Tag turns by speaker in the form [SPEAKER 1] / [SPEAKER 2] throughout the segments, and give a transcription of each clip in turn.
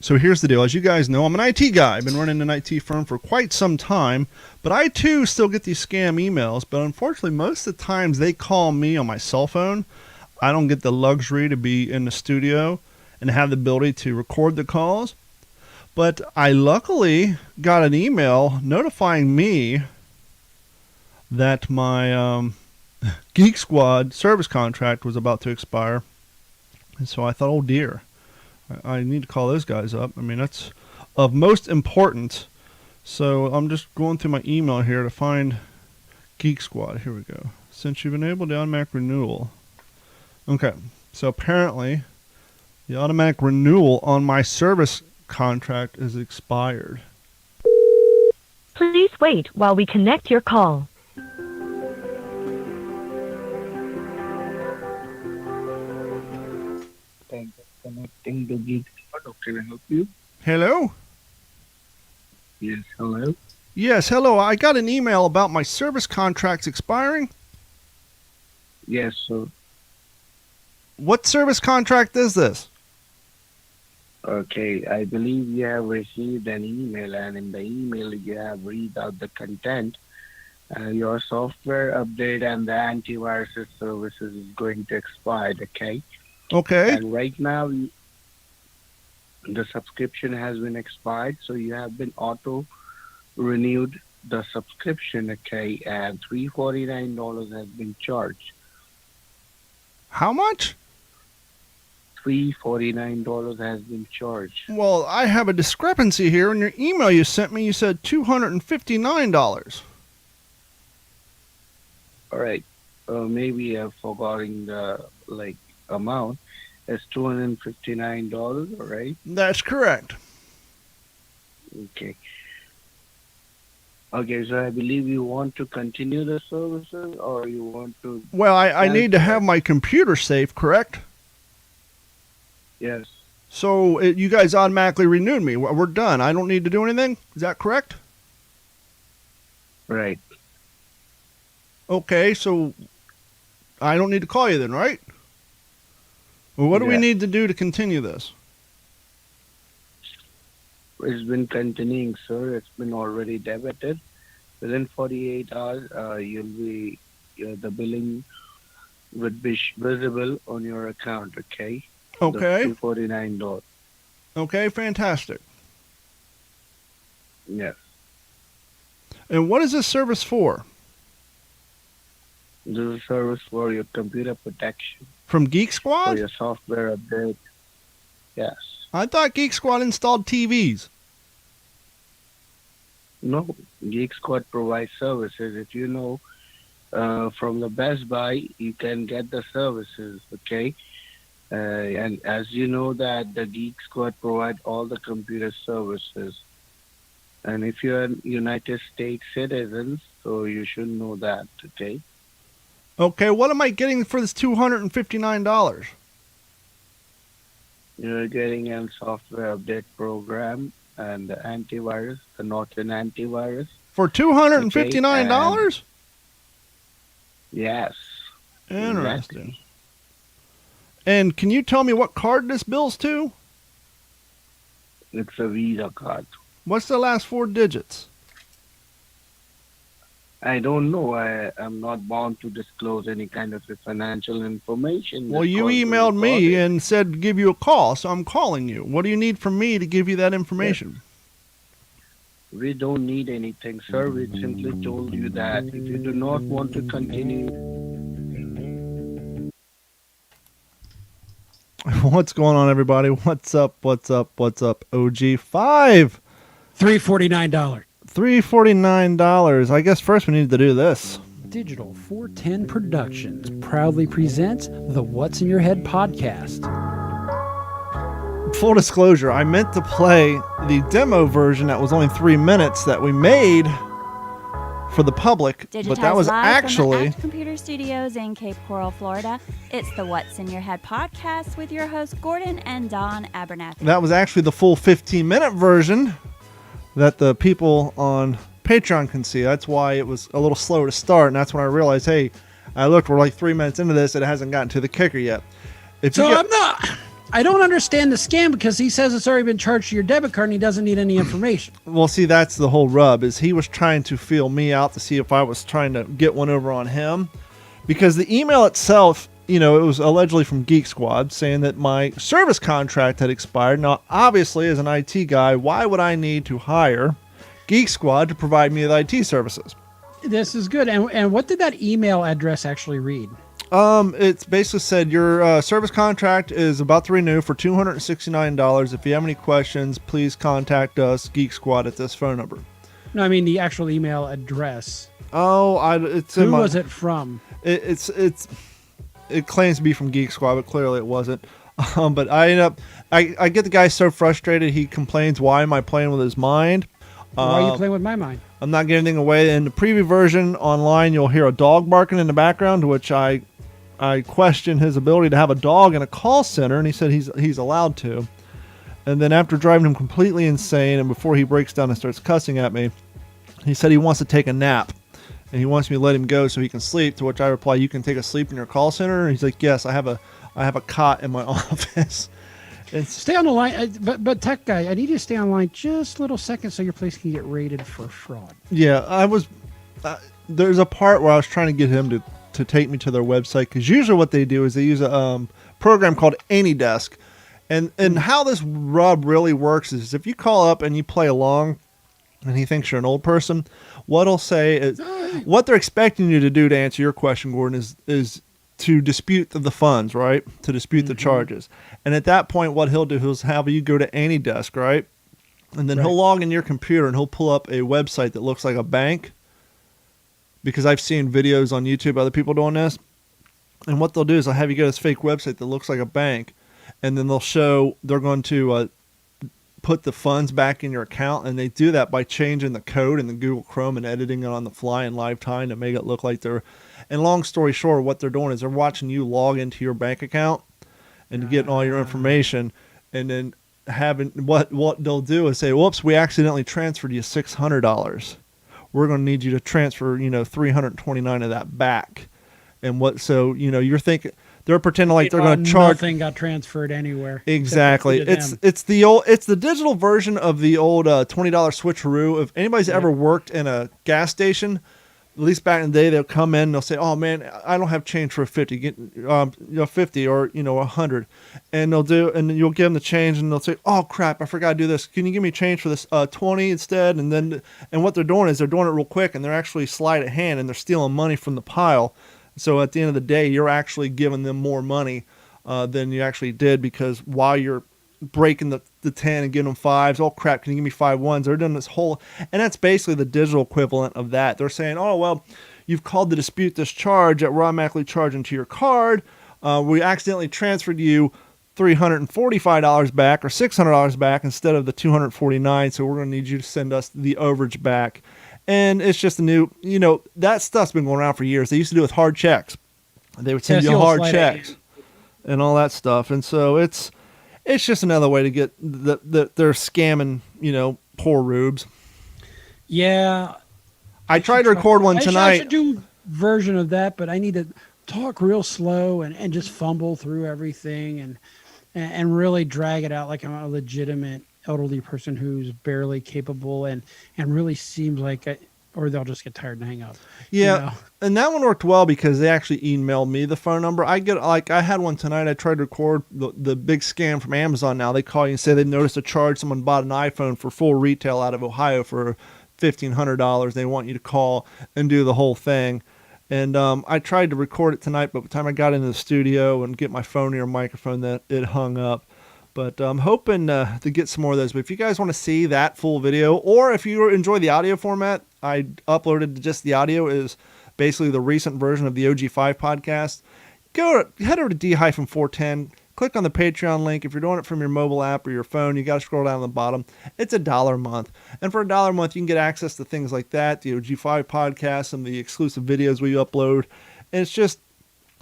[SPEAKER 1] So here's the deal. As you guys know, I'm an IT guy. I've been running an IT firm for quite some time, but I too still get these scam emails. But unfortunately, most of the times they call me on my cell phone. I don't get the luxury to be in the studio and have the ability to record the calls. But I luckily got an email notifying me that my Geek Squad service contract was about to expire. And so I thought, oh dear, I need to call those guys up. I mean, that's of most importance. So I'm just going through my email here to find Geek Squad. Here we go. Since you've enabled the automatic renewal. Okay, so apparently the automatic renewal on my service contract is expired.
[SPEAKER 2] Please wait while we connect your call.
[SPEAKER 3] Connecting to Geek Squad. How can I help you?
[SPEAKER 1] Hello?
[SPEAKER 3] Yes, hello.
[SPEAKER 1] Yes, hello. I got an email about my service contracts expiring.
[SPEAKER 3] Yes, sir.
[SPEAKER 1] What service contract is this?
[SPEAKER 3] Okay, I believe you have received an email, and in the email you have read out the content. Your software update and the antivirus services is going to expire, okay?
[SPEAKER 1] Okay.
[SPEAKER 3] And right now, the subscription has been expired, so you have been auto-renewed the subscription, okay? And $349 has been charged.
[SPEAKER 1] How much?
[SPEAKER 3] $349 has been charged.
[SPEAKER 1] Well, I have a discrepancy here. In your email you sent me, you said $259.
[SPEAKER 3] All right. Maybe I'm forgetting the amount. It's $259, all right?
[SPEAKER 1] That's correct.
[SPEAKER 3] Okay. Okay, so I believe you want to continue the services, or you want to...
[SPEAKER 1] Well, I need to have my computer safe, correct?
[SPEAKER 3] Yes.
[SPEAKER 1] So you guys automatically renewed me. We're done. I don't need to do anything? Is that correct?
[SPEAKER 3] Right.
[SPEAKER 1] Okay, so I don't need to call you then, right? Well, what do we need to do to continue this?
[SPEAKER 3] It's been continuing, sir. It's been already debited. Within 48 hours, the billing would be visible on your account, okay?
[SPEAKER 1] Okay.
[SPEAKER 3] $249.
[SPEAKER 1] Okay, fantastic.
[SPEAKER 3] Yes.
[SPEAKER 1] And what is this service for?
[SPEAKER 3] This is a service for your computer protection.
[SPEAKER 1] From Geek Squad?
[SPEAKER 3] For your software update. Yes.
[SPEAKER 1] I thought Geek Squad installed TVs.
[SPEAKER 3] No, Geek Squad provides services. If you know, from the Best Buy, you can get the services, okay? And as you know that the Geek Squad provide all the computer services. And if you're a United States citizen, so you should know that, okay?
[SPEAKER 1] Okay, what am I getting for this $259?
[SPEAKER 3] You're getting a software update program and the antivirus, the Norton antivirus.
[SPEAKER 1] For $259?
[SPEAKER 3] Okay, yes.
[SPEAKER 1] Interesting.
[SPEAKER 3] Exactly.
[SPEAKER 1] And can you tell me what card this bill's to?
[SPEAKER 3] It's a Visa card.
[SPEAKER 1] What's the last 4 digits?
[SPEAKER 3] I don't know. I'm not bound to disclose any kind of financial information.
[SPEAKER 1] Well, you emailed me and said to give you a call, so I'm calling you. What do you need from me to give you that information?
[SPEAKER 3] We don't need anything, sir. We simply told you that if you do not want to continue...
[SPEAKER 1] What's going on, everybody? What's up? What's up? What's up? OG5.
[SPEAKER 4] $349.
[SPEAKER 1] $349. I guess first we need to do this.
[SPEAKER 4] Digital 410 Productions proudly presents the What's in Your Head podcast.
[SPEAKER 1] Full disclosure, I meant to play the demo version that was only 3 minutes that we made for the public, but that was actually
[SPEAKER 5] from the Computer Studios in Cape Coral, Florida. It's the What's in Your Head podcast with your hosts Gordon and Don Abernathy.
[SPEAKER 1] That was actually the full 15-minute version that the people on Patreon can see. That's why it was a little slow to start, and that's when I realized, hey, I looked, we're like 3 minutes into this, and it hasn't gotten to the kicker yet.
[SPEAKER 4] I don't understand the scam because he says it's already been charged to your debit card and he doesn't need any information.
[SPEAKER 1] Well, see, that's the whole rub, is he was trying to feel me out to see if I was trying to get one over on him. Because the email itself, it was allegedly from Geek Squad saying that my service contract had expired. Now, obviously, as an IT guy, why would I need to hire Geek Squad to provide me with IT services?
[SPEAKER 4] This is good. And what did that email address actually read?
[SPEAKER 1] It's basically said your service contract is about to renew for $269. If you have any questions, please contact us, Geek Squad, at this phone number.
[SPEAKER 4] No, I mean the actual email address.
[SPEAKER 1] Oh, it's
[SPEAKER 4] Who was it from?
[SPEAKER 1] It claims to be from Geek Squad, but clearly it wasn't. But I get the guy so frustrated. He complains, "Why am I playing with his mind?
[SPEAKER 4] Why are you playing with my mind?
[SPEAKER 1] I'm not giving anything away." In the preview version online, you'll hear a dog barking in the background, to which I question his ability to have a dog in a call center, and he said he's allowed to. And then after driving him completely insane, and before he breaks down and starts cussing at me, he said he wants to take a nap, and he wants me to let him go so he can sleep. To which I reply, "You can take a sleep in your call center?" And he's like, "Yes, I have a cot in my office."
[SPEAKER 4] Stay on the line, but tech guy, I need you to stay on the line just a little second so your place can get rated for fraud.
[SPEAKER 1] Yeah, I was. There's a part where I was trying to get him to take me to their website, because usually what they do is they use a program called AnyDesk, and how this rub really works is if you call up and you play along, and he thinks you're an old person, what he'll say is what they're expecting you to do, to answer your question, Gordon, is to dispute the funds, right? To dispute the charges. And at that point, what he'll do is have you go to AnyDesk, right? And then he'll log in your computer and he'll pull up a website that looks like a bank. Because I've seen videos on YouTube of other people doing this. And what they'll do is they'll have you go to this fake website that looks like a bank. And then they're going to put the funds back in your account. And they do that by changing the code in the Google Chrome and editing it on the fly in live time to make it look like they're... And long story short, what they're doing is they're watching you log into your bank account and getting all your information. And then having what they'll do is say, "Whoops, we accidentally transferred you $600. We're going to need you to transfer, $329 of that back." And you're thinking they're pretending like they're going to charge.
[SPEAKER 4] Nothing got transferred anywhere.
[SPEAKER 1] Exactly. It's the digital version of the old $20 switcheroo. If anybody's ever worked in a gas station, at least back in the day, they'll come in and they'll say, "Oh man, I don't have change for a 50, get 50 or 100," and you'll give them the change and they'll say, "Oh crap, I forgot to do this. Can you give me change for this 20 instead?" And what they're doing is they're doing it real quick, and they're actually sleight of hand, and they're stealing money from the pile. So at the end of the day, you're actually giving them more money than you actually did, because while you're breaking the 10 and giving them fives, "Oh crap, can you give me 5 ones?" They're doing this whole, and that's basically the digital equivalent of that. They're saying, "Oh well, you've called to dispute this charge that we're automatically charging to your card. We accidentally transferred you $345 back or $600 back instead of the $249, so we're going to need you to send us the overage back." And it's just a new, that stuff's been going around for years. They used to do it with hard checks. They would send you hard checks and all that stuff. And so it's just another way to get they're scamming, poor rubes.
[SPEAKER 4] Yeah.
[SPEAKER 1] I tried to record one tonight.
[SPEAKER 4] I should do a version of that, but I need to talk real slow and just fumble through everything and really drag it out like I'm a legitimate elderly person who's barely capable and really seems like or they'll just get tired and hang up.
[SPEAKER 1] Yeah. And that one worked well because they actually emailed me the phone number. I had one tonight. I tried to record the big scam from Amazon. Now they call you and say they noticed a charge. Someone bought an iPhone for full retail out of Ohio for $1,500. They want you to call and do the whole thing. And I tried to record it tonight, but by the time I got into the studio and get my phone near a microphone, that it hung up. But I'm hoping to get some more of those. But if you guys want to see that full video, or if you enjoy the audio format, I uploaded just the audio. Is basically the recent version of the OG5 podcast. Head over to D-410. Click on the Patreon link. If you're doing it from your mobile app or your phone, you got to scroll down to the bottom. It's $1 a month. And for $1 a month, you can get access to things like that, the OG5 podcast, some of the exclusive videos we upload. And it's just,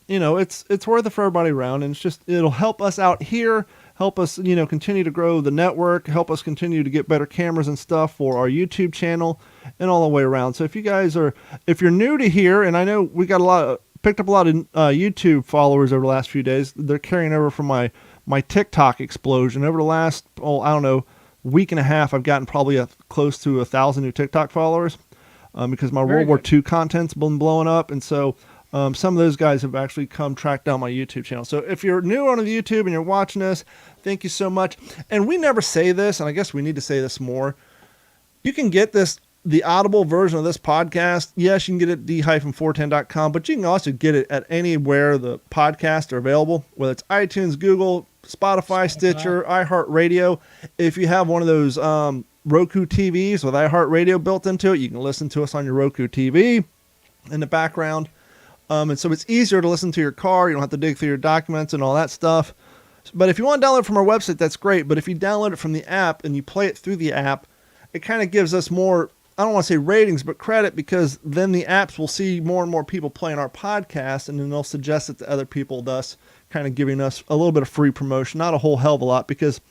[SPEAKER 1] it's worth it for everybody around. And it'll help us out here. Help us, continue to grow the network, help us continue to get better cameras and stuff for our YouTube channel and all the way around. So if you're new to here, and I know we got picked up a lot of YouTube followers over the last few days, they're carrying over from my my TikTok explosion over the last, I don't know, week and a half. I've gotten probably close to 1,000 new TikTok followers because my
[SPEAKER 4] Very
[SPEAKER 1] World War
[SPEAKER 4] good.
[SPEAKER 1] II content's been blowing up. And so some of those guys have actually come track down my YouTube channel. So if you're new on the YouTube and you're watching this, thank you so much. And we never say this, and I guess we need to say this more. You can get the Audible version of this podcast. Yes, you can get it at d-410.com, but you can also get it at anywhere the podcasts are available, whether it's iTunes, Google, Spotify, Stitcher, iHeartRadio. If you have one of those Roku TVs with iHeartRadio built into it, you can listen to us on your Roku TV in the background. And so it's easier to listen to your car. You don't have to dig through your documents and all that stuff. But if you want to download it from our website, that's great. But if you download it from the app and you play it through the app, it kind of gives us more, I don't want to say ratings, but credit, because then the apps will see more and more people playing our podcast, and then they'll suggest it to other people, thus kind of giving us a little bit of free promotion. Not a whole hell of a lot, because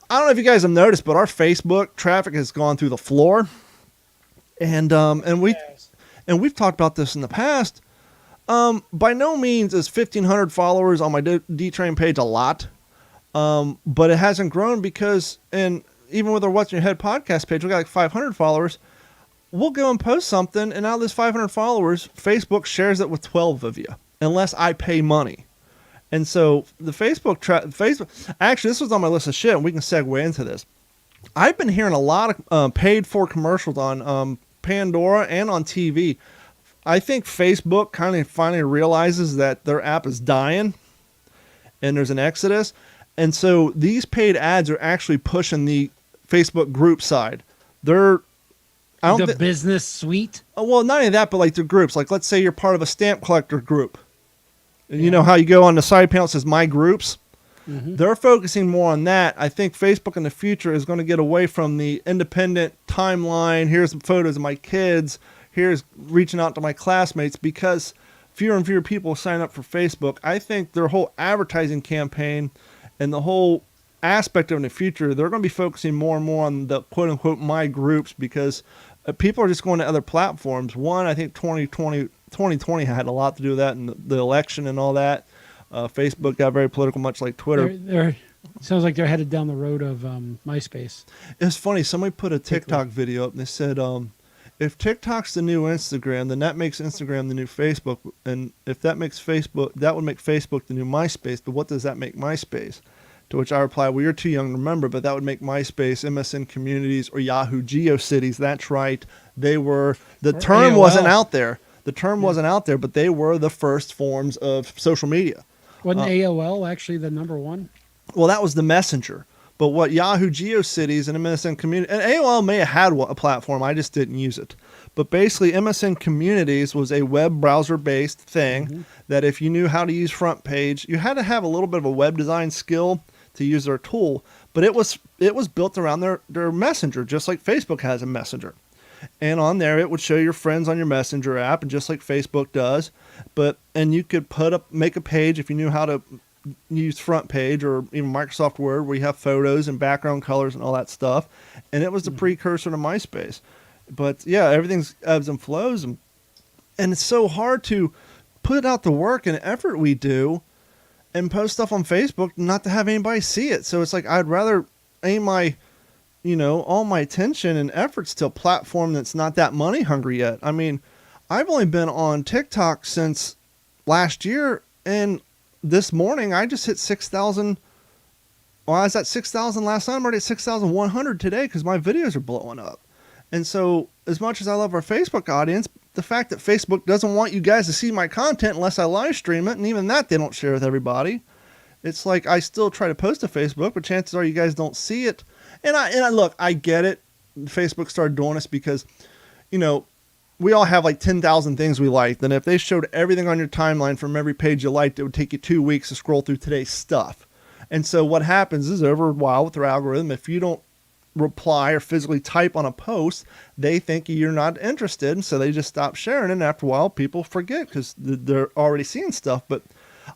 [SPEAKER 1] I don't know if you guys have noticed, but our Facebook traffic has gone through the floor. And we've talked about this in the past. By no means is 1,500 followers on my D-Train page a lot. But it hasn't grown because, and even with our What's in Your Head podcast page, we got like 500 followers. We'll go and post something, and out of this 500 followers, Facebook shares it with 12 of you, unless I pay money. And so the Facebook, actually, this was on my list of shit, and we can segue into this. I've been hearing a lot of paid for commercials on Pandora and on TV. I think Facebook kind of finally realizes that their app is dying, and there's an exodus. And so these paid ads are actually pushing the Facebook group side. They're
[SPEAKER 4] The business suite.
[SPEAKER 1] well, not only that, but like the groups. Like, let's say you're part of a stamp collector group. And you know how you go on the side panel, it says My Groups?
[SPEAKER 4] Mm-hmm.
[SPEAKER 1] They're focusing more on that. I think Facebook in the future is going to get away from the independent timeline. Here's some photos of my kids. Here's reaching out to my classmates, because fewer and fewer people sign up for Facebook. I think their whole advertising campaign and the whole aspect of in the future, they're going to be focusing more and more on the quote-unquote My Groups, because people are just going to other platforms. One, I think 2020 had a lot to do with that, and the election and all that. Facebook got very political, much like Twitter.
[SPEAKER 4] They're sounds like they're headed down the road of MySpace.
[SPEAKER 1] It's funny. Somebody put a TikTok video up, and they said, if TikTok's the new Instagram, then that makes Instagram the new Facebook. And if that makes Facebook, that would make Facebook the new MySpace. But what does that make MySpace? To which I replied, well, you're too young to remember, but that would make MySpace, MSN Communities, or Yahoo GeoCities. That's right. They were, the term
[SPEAKER 4] AOL.
[SPEAKER 1] wasn't out there. The term wasn't out there, but they were the first forms of social media.
[SPEAKER 4] Wasn't AOL actually the number one?
[SPEAKER 1] Well, that was the messenger. But what Yahoo GeoCities and MSN Community, and AOL may have had a platform, I just didn't use it. But basically, MSN Communities was a web browser-based thing that if you knew how to use Front Page, you had to have a little bit of a web design skill to use their tool. But it was built around their messenger, just like Facebook has a messenger. And on there, it would show your friends on your Messenger app, and just like Facebook does. And you could make a page if you knew how to use Front Page or even Microsoft Word, where you have photos and background colors and all that stuff. And it was the precursor to MySpace. But yeah, everything's ebbs and flows, and it's so hard to put out the work and effort we do and post stuff on Facebook not to have anybody see it. So it's like I'd rather aim all my attention and efforts to a platform that's not that money hungry yet. I mean, I've only been on TikTok since last year, and this morning I just hit 6,000. Well, I was at 6,000 last night. I'm already at 6,100 today because my videos are blowing up. And so as much as I love our Facebook audience, the fact that Facebook doesn't want you guys to see my content unless I live stream it, and even that they don't share with everybody. It's like I still try to post to Facebook, but chances are you guys don't see it. And I look, I get it. Facebook started doing this because, we all have like 10,000 things we liked. And if they showed everything on your timeline from every page you liked, it would take you 2 weeks to scroll through today's stuff. And so what happens is over a while with their algorithm, if you don't reply or physically type on a post, they think you're not interested. And so they just stop sharing it. And after a while, people forget because they're already seeing stuff. But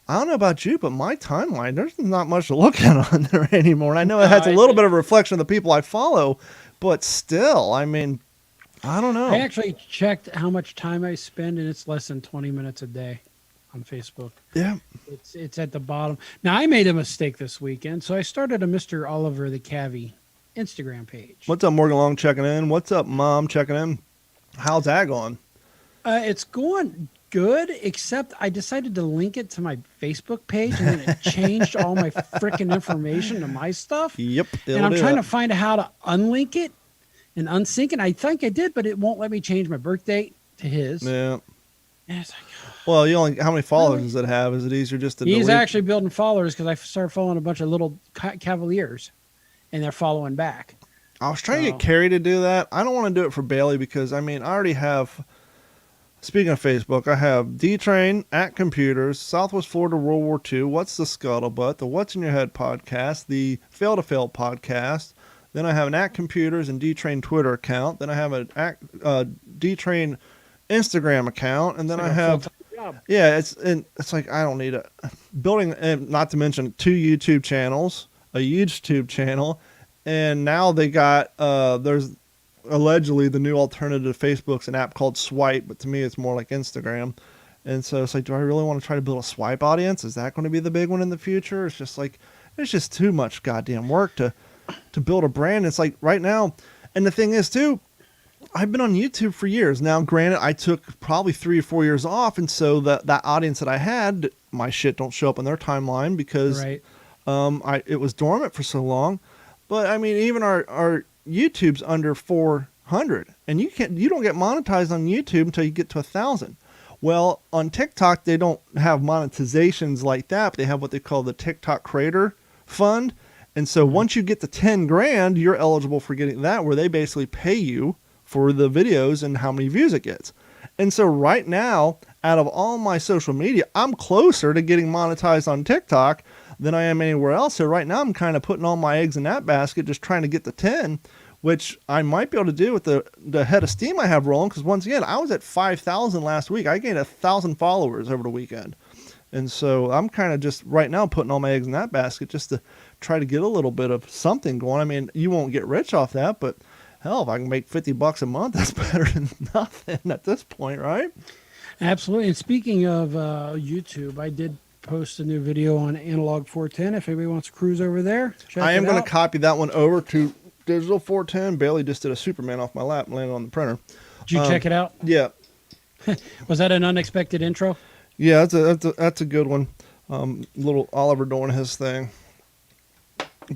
[SPEAKER 1] I don't know about you, but my timeline, there's not much to look at on there anymore. And I know it has a little bit of a reflection of the people I follow, but still, I mean, I don't know.
[SPEAKER 4] I actually checked how much time I spend, and it's less than 20 minutes a day. on Facebook.
[SPEAKER 1] Yeah.
[SPEAKER 4] It's at the bottom. Now I made a mistake this weekend, so I started a Mr. Oliver the Cavi Instagram page.
[SPEAKER 1] What's up, Morgan Long checking in? What's up, Mom checking in? How's that going?
[SPEAKER 4] It's going good, except I decided to link it to my Facebook page, and then it changed all my freaking information to my stuff.
[SPEAKER 1] Yep.
[SPEAKER 4] And I'm trying to find out how to unlink it and unsync it. I think I did, but it won't let me change my birth date to his.
[SPEAKER 1] Yeah.
[SPEAKER 4] And it's like,
[SPEAKER 1] Well, how many followers does it have? Is it easier just to
[SPEAKER 4] he's
[SPEAKER 1] delete?
[SPEAKER 4] actually building followers because I started following a bunch of little Cavaliers, and they're following back.
[SPEAKER 1] I was trying to get Carrie to do that. I don't want to do it for Bailey because, I already have, speaking of Facebook, I have D-Train, At Computers, Southwest Florida World War II, What's the Scuttlebutt, the What's in Your Head podcast, the Fail to Fail podcast. Then I have an At Computers and D-Train Twitter account. Then I have a D-Train Instagram account. And then I have, it's like, I don't need it. Building, and not to mention 2 YouTube channels, a YouTube channel. And now they got, there's allegedly the new alternative to Facebook's an app called Swipe, but to me it's more like Instagram. And so it's like, do I really want to try to build a Swipe audience? Is that going to be the big one in the future? It's just like, it's just too much goddamn work to build a brand. It's like right now, and the thing is too, I've been on YouTube for years. Now, granted, I took probably 3 or 4 years off, and so that audience that I had, my shit don't show up in their timeline because it was dormant for so long. But even our YouTube's under 400, and you don't get monetized on YouTube until you get to 1,000. Well, on TikTok they don't have monetizations like that. But they have what they call the TikTok Creator Fund, and so once you get to 10 grand, you're eligible for getting that, where they basically pay you for the videos and how many views it gets. And so right now, out of all my social media, I'm closer to getting monetized on TikTok than I am anywhere else. So right now I'm kind of putting all my eggs in that basket, just trying to get to 10, which I might be able to do with the head of steam I have rolling. Because once again, I was at 5,000 last week. I gained 1,000 followers over the weekend. And so I'm kind of just right now putting all my eggs in that basket just to try to get a little bit of something going. You won't get rich off that, but hell, if I can make $50 a month, that's better than nothing at this point, right?
[SPEAKER 4] Absolutely. And speaking of YouTube, I did post a new video on Analog 410. If anybody wants to cruise over there, check
[SPEAKER 1] I am going
[SPEAKER 4] to
[SPEAKER 1] copy that one over to Digital 410. Bailey just did a Superman off my lap and landed on the printer.
[SPEAKER 4] Did you check it out?
[SPEAKER 1] Yeah.
[SPEAKER 4] Was that an unexpected intro?
[SPEAKER 1] Yeah, that's a good one. Little Oliver doing his thing.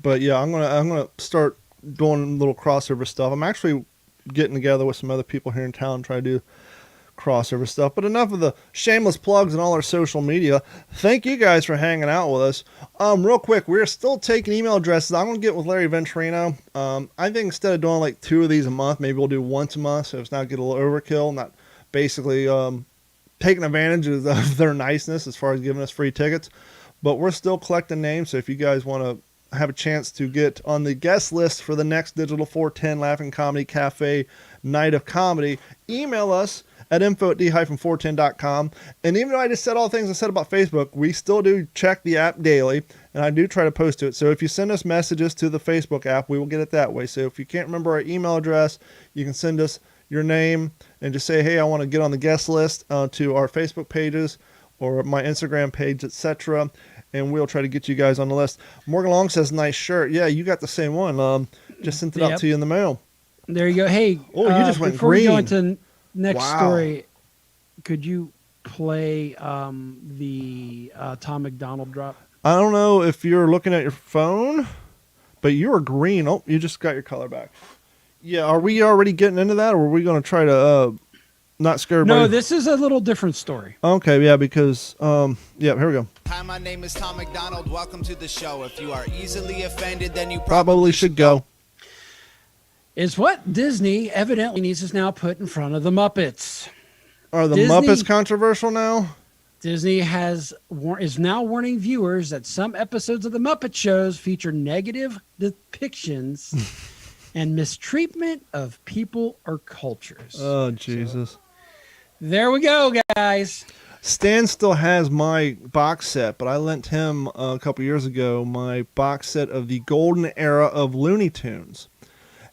[SPEAKER 1] But yeah, I'm gonna start doing little crossover stuff. I'm actually getting together with some other people here in town to try to do crossover stuff. But enough of the shameless plugs and all our social media. Thank you guys for hanging out with us. Real quick, we're still taking email addresses. I'm gonna get with Larry Venturino. I think instead of doing like 2 of these a month, maybe we'll do once a month, so it's not get a little overkill. Not basically taking advantage of their niceness as far as giving us free tickets. But we're still collecting names, so if you guys want to have a chance to get on the guest list for the next Digital 410 Laughing Comedy Cafe Night of Comedy, email us at info@d-410.com. And even though I just said all the things I said about Facebook, we still do check the app daily, and I do try to post to it. So if you send us messages to the Facebook app, we will get it that way. So if you can't remember our email address, you can send us your name and just say, hey, I want to get on the guest list to our Facebook pages or my Instagram page, etc., and we'll try to get you guys on the list. Morgan Long says, nice shirt. Yeah, you got the same one. Just sent it out to you in the mail.
[SPEAKER 4] There you go. Hey,
[SPEAKER 1] you just went
[SPEAKER 4] before
[SPEAKER 1] green.
[SPEAKER 4] We go into next story, could you play the Tom McDonald drop?
[SPEAKER 1] I don't know if you're looking at your phone, but you are green. Oh, you just got your color back. Yeah, are we already getting into that, or are we going to try to not scare everybody?
[SPEAKER 4] No, this is a little different story.
[SPEAKER 1] Okay, yeah, because, here we go.
[SPEAKER 6] Hi, my name is Tom McDonald. Welcome to the show. If you are easily offended, then you
[SPEAKER 1] Probably should go.
[SPEAKER 4] Is what Disney evidently needs is now put in front of the Muppets.
[SPEAKER 1] Are the
[SPEAKER 4] Disney-
[SPEAKER 1] Muppets controversial now?
[SPEAKER 4] Disney is now warning viewers that some episodes of the Muppet shows feature negative depictions and mistreatment of people or cultures.
[SPEAKER 1] Oh, Jesus.
[SPEAKER 4] There we go, guys.
[SPEAKER 1] Stan still has my box set, but I lent him a couple years ago my box set of the golden era of Looney Tunes.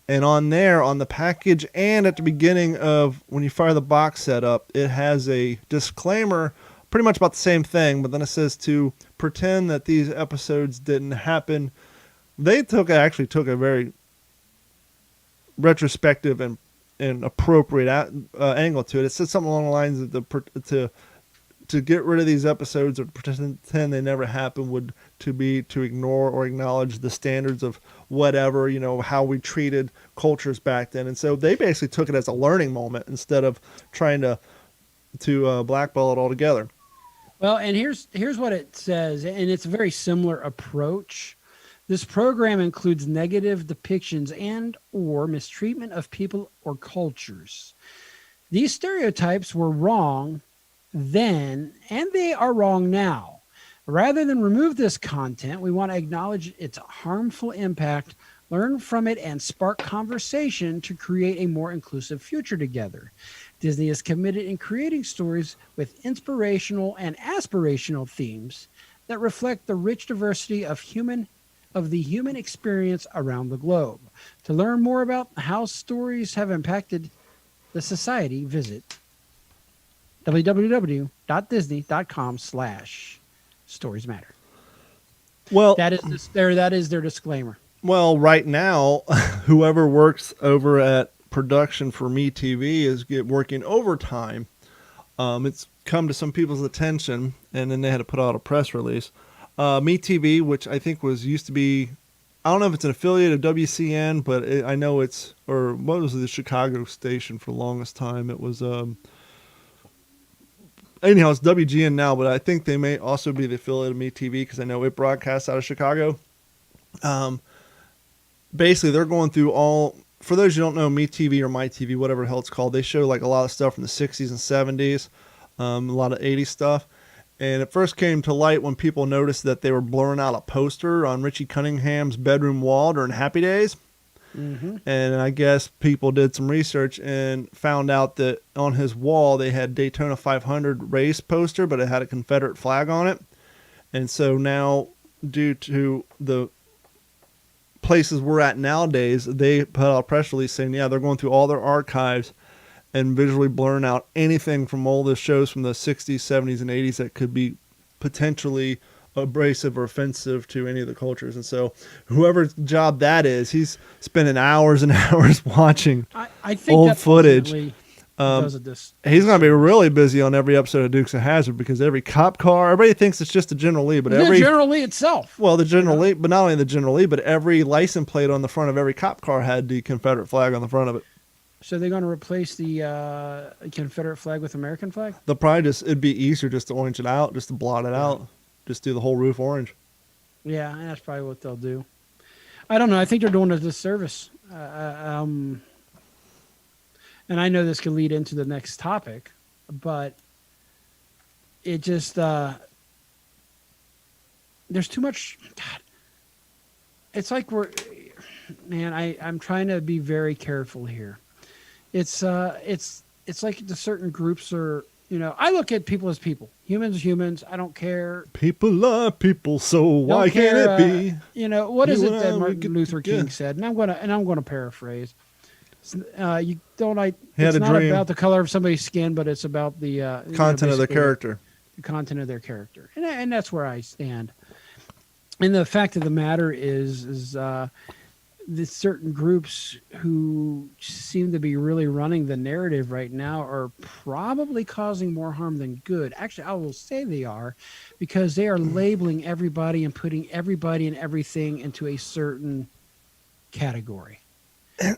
[SPEAKER 1] And on there, on the package and at the beginning of when you fire the box set up, it has a disclaimer pretty much about the same thing, but then it says to pretend that these episodes didn't happen. They actually took a very retrospective and appropriate angle to it. It said something along the lines of to get rid of these episodes or pretend they never happened would to ignore or acknowledge the standards of whatever, how we treated cultures back then. And so they basically took it as a learning moment instead of trying to blackball it altogether.
[SPEAKER 4] Well, and here's what it says, and it's a very similar approach. This program includes negative depictions and or mistreatment of people or cultures. These stereotypes were wrong then, and they are wrong now. Rather than remove this content, we want to acknowledge its harmful impact, learn from it, and spark conversation to create a more inclusive future together. Disney is committed in creating stories with inspirational and aspirational themes that reflect the rich diversity of the human experience around the globe. To learn more about how stories have impacted the society, visit www.disney.com/Stories Matter.
[SPEAKER 1] Well,
[SPEAKER 4] That is their disclaimer.
[SPEAKER 1] Well, right now, whoever works over at production for MeTV is working overtime. It's come to some people's attention, and then they had to put out a press release. MeTV, which I think used to be, I don't know if it's an affiliate of WCN, but I know it's, or what was the Chicago station for the longest time? It was, anyhow, it's WGN now, but I think they may also be the affiliate of MeTV because I know it broadcasts out of Chicago. Basically, they're going through for those who don't know, MeTV or MyTV, whatever the hell it's called, they show like a lot of stuff from the 60s and 70s, a lot of 80s stuff. And it first came to light when people noticed that they were blurring out a poster on Richie Cunningham's bedroom wall during Happy Days. Mm-hmm. And I guess people did some research and found out that on his wall they had Daytona 500 race poster, but it had a Confederate flag on it. And so now, due to the places we're at nowadays, they put out a press release saying, yeah, they're going through all their archives and visually blurring out anything from all the shows from the 60s, 70s, and 80s that could be potentially abrasive or offensive to any of the cultures. And so whoever's job that is, he's spending hours and hours watching
[SPEAKER 4] I think
[SPEAKER 1] old
[SPEAKER 4] that
[SPEAKER 1] footage.
[SPEAKER 4] Does it this.
[SPEAKER 1] He's going to be really busy on every episode of Dukes of Hazzard because every cop car, everybody thinks it's just the General Lee, but
[SPEAKER 4] The General Lee itself.
[SPEAKER 1] Well, the General Lee, but not only the General Lee, but every license plate on the front of every cop car had the Confederate flag on the front of it.
[SPEAKER 4] So they're going to replace the Confederate flag with American flag?
[SPEAKER 1] They'll probably it'd be easier just to orange it out, just to blot it out, just do the whole roof orange.
[SPEAKER 4] Yeah, and that's probably what they'll do. I don't know. I think they're doing a disservice. And I know this could lead into the next topic, but it just, there's too much. God, it's like I'm trying to be very careful here. It's like the certain groups are, I look at people as people. Humans. I don't care.
[SPEAKER 1] People are people, so why can't it be?
[SPEAKER 4] What is it that Martin Luther King said? And I'm gonna paraphrase. It's not about the color of somebody's skin, but it's about the
[SPEAKER 1] content of their character.
[SPEAKER 4] The content of their character, and that's where I stand. And the fact of the matter is the certain groups who seem to be really running the narrative right now are probably causing more harm than good. Actually, I will say they are, because they are labeling everybody and putting everybody and everything into a certain category.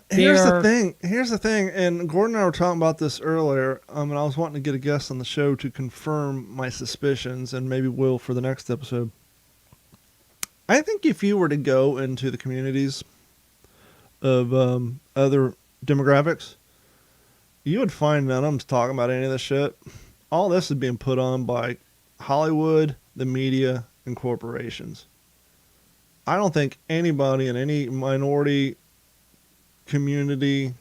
[SPEAKER 1] Here's the thing, and Gordon and I were talking about this earlier, and I was wanting to get a guest on the show to confirm my suspicions, and maybe will for the next episode. I think if you were to go into the communities of other demographics, you would find none of them's talking about any of this shit. All this is being put on by Hollywood, the media, and corporations. I don't think anybody in any minority community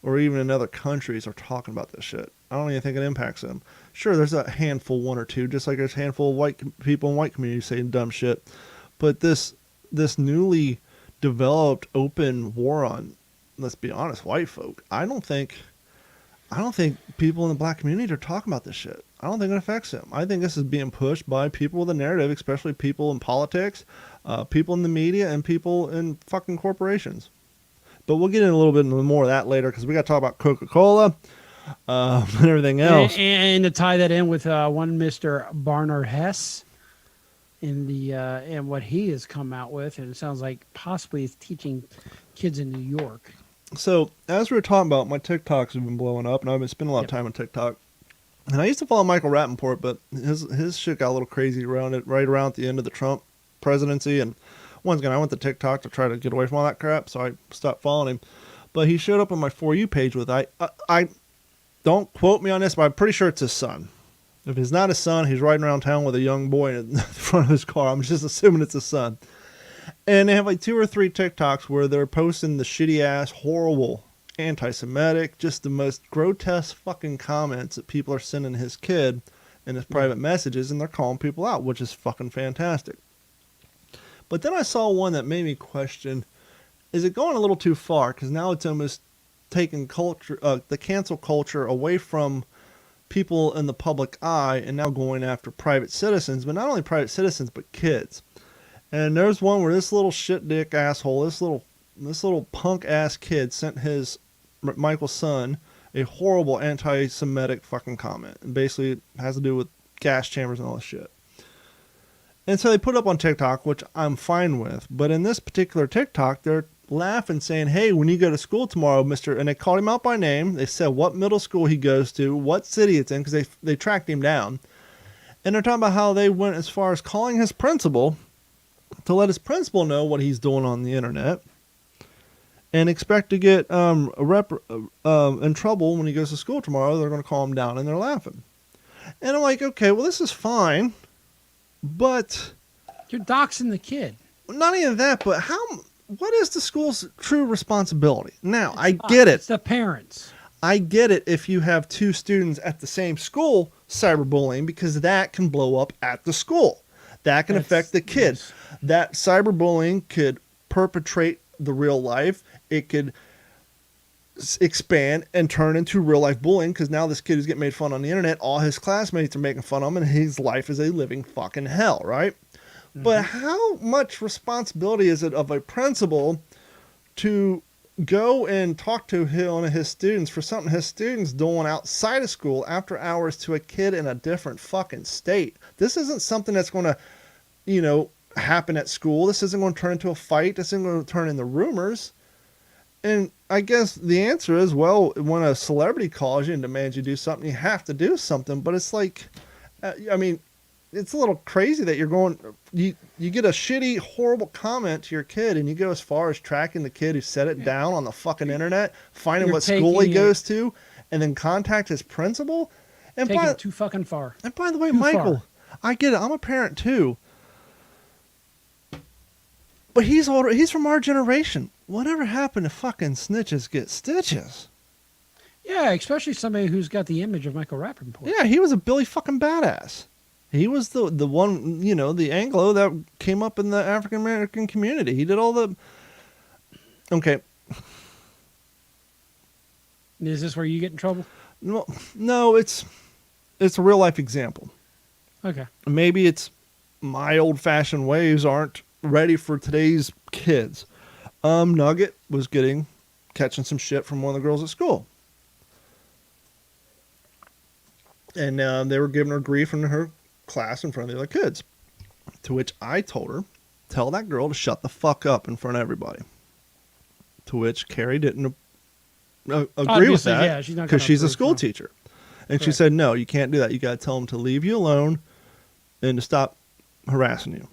[SPEAKER 1] or even in other countries are talking about this shit. I don't even think it impacts them. Sure, there's a handful, one or two, just like there's a handful of white people in white communities saying dumb shit. But this newly developed open war on, let's be honest, white folk, I don't think people in the black community are talking about this shit. I don't think it affects him. I think this is being pushed by people with a narrative, especially people in politics, people in the media, and people in fucking corporations. But we'll get into a little bit more of that later because we got to talk about Coca-Cola and everything else.
[SPEAKER 4] And to tie that in with one Mr. Barnard Hess in the and what he has come out with, and it sounds like possibly he's teaching kids in New York.
[SPEAKER 1] So as we were talking about, my TikToks have been blowing up, and I've been spending a lot of time on TikTok. And I used to follow Michael Rappaport, but his shit got a little crazy right around at the end of the Trump presidency. And once again, I went to TikTok to try to get away from all that crap, so I stopped following him. But he showed up on my For You page with, I don't quote me on this, but I'm pretty sure it's his son. If it's not his son, he's riding around town with a young boy in the front of his car. I'm just assuming it's his son. And they have like 2 or 3 TikToks where they're posting the shitty ass, horrible, anti-Semitic, just the most grotesque fucking comments that people are sending his kid in his private messages, and they're calling people out, which is fucking fantastic. But then I saw one that made me question, is it going a little too far? Because now it's almost taking culture, the cancel culture away from people in the public eye and now going after private citizens, but not only private citizens, but kids. And there's one where this little shit dick asshole, this little punk ass kid sent his Michael's son a horrible anti-Semitic fucking comment. And basically it has to do with gas chambers and all this shit. And so they put it up on TikTok, which I'm fine with. But in this particular TikTok, they're laughing, saying, hey, when you go to school tomorrow, Mr. And they called him out by name. They said what middle school he goes to, what city it's in, because they tracked him down. And they're talking about how they went as far as calling his principal to let his principal know what he's doing on the internet and expect to get in trouble when he goes to school tomorrow. They're going to call him down, and they're laughing. And I'm like, okay, well, this is fine. But
[SPEAKER 4] you're doxing the kid.
[SPEAKER 1] Not even that, but what is the school's true responsibility? Now, I get it.
[SPEAKER 4] It's the parents.
[SPEAKER 1] I get it if you have 2 students at the same school cyberbullying, because that can blow up at the school. That can affect the kid.
[SPEAKER 4] Yes.
[SPEAKER 1] That cyberbullying could perpetrate the real life. It could expand and turn into real life bullying, because now this kid is getting made fun on the internet. All his classmates are making fun of him, and his life is a living fucking hell, right? Mm-hmm. But how much responsibility is it of a principal to go and talk to one of his students for something his student's doing outside of school after hours to a kid in a different fucking state? This isn't something that's going to, happen at school. This isn't going to turn into a fight. This isn't going to turn into rumors. And I guess the answer is, well, when a celebrity calls you and demands you do something, you have to do something. But it's like, it's a little crazy that you get a shitty, horrible comment to your kid, and you go as far as tracking the kid who said it down on the fucking internet, finding what school he goes to, and then contact his principal. And
[SPEAKER 4] taking it too fucking far.
[SPEAKER 1] And by the way,
[SPEAKER 4] Too
[SPEAKER 1] Michael,
[SPEAKER 4] far.
[SPEAKER 1] I get it. I'm a parent too. But he's older. He's from our generation. Whatever happened to fucking snitches get stitches?
[SPEAKER 4] Yeah, especially somebody who's got the image of Michael Rappaport.
[SPEAKER 1] Yeah, he was a Billy fucking badass. He was the one, the Anglo that came up in the African American community. He did all the... Okay.
[SPEAKER 4] Is this where you get in trouble?
[SPEAKER 1] No, it's a real life example.
[SPEAKER 4] Okay.
[SPEAKER 1] Maybe it's my old fashioned ways aren't ready for today's kids. Nugget was catching some shit from one of the girls at school. And they were giving her grief in her class in front of the other kids. To which I told her, tell that girl to shut the fuck up in front of everybody. To which Carrie didn't agree with that,
[SPEAKER 4] yeah,
[SPEAKER 1] because she's a school
[SPEAKER 4] no.
[SPEAKER 1] teacher. And she
[SPEAKER 4] Correct.
[SPEAKER 1] said, no, you can't do that. You got to tell them to leave you alone and to stop harassing you.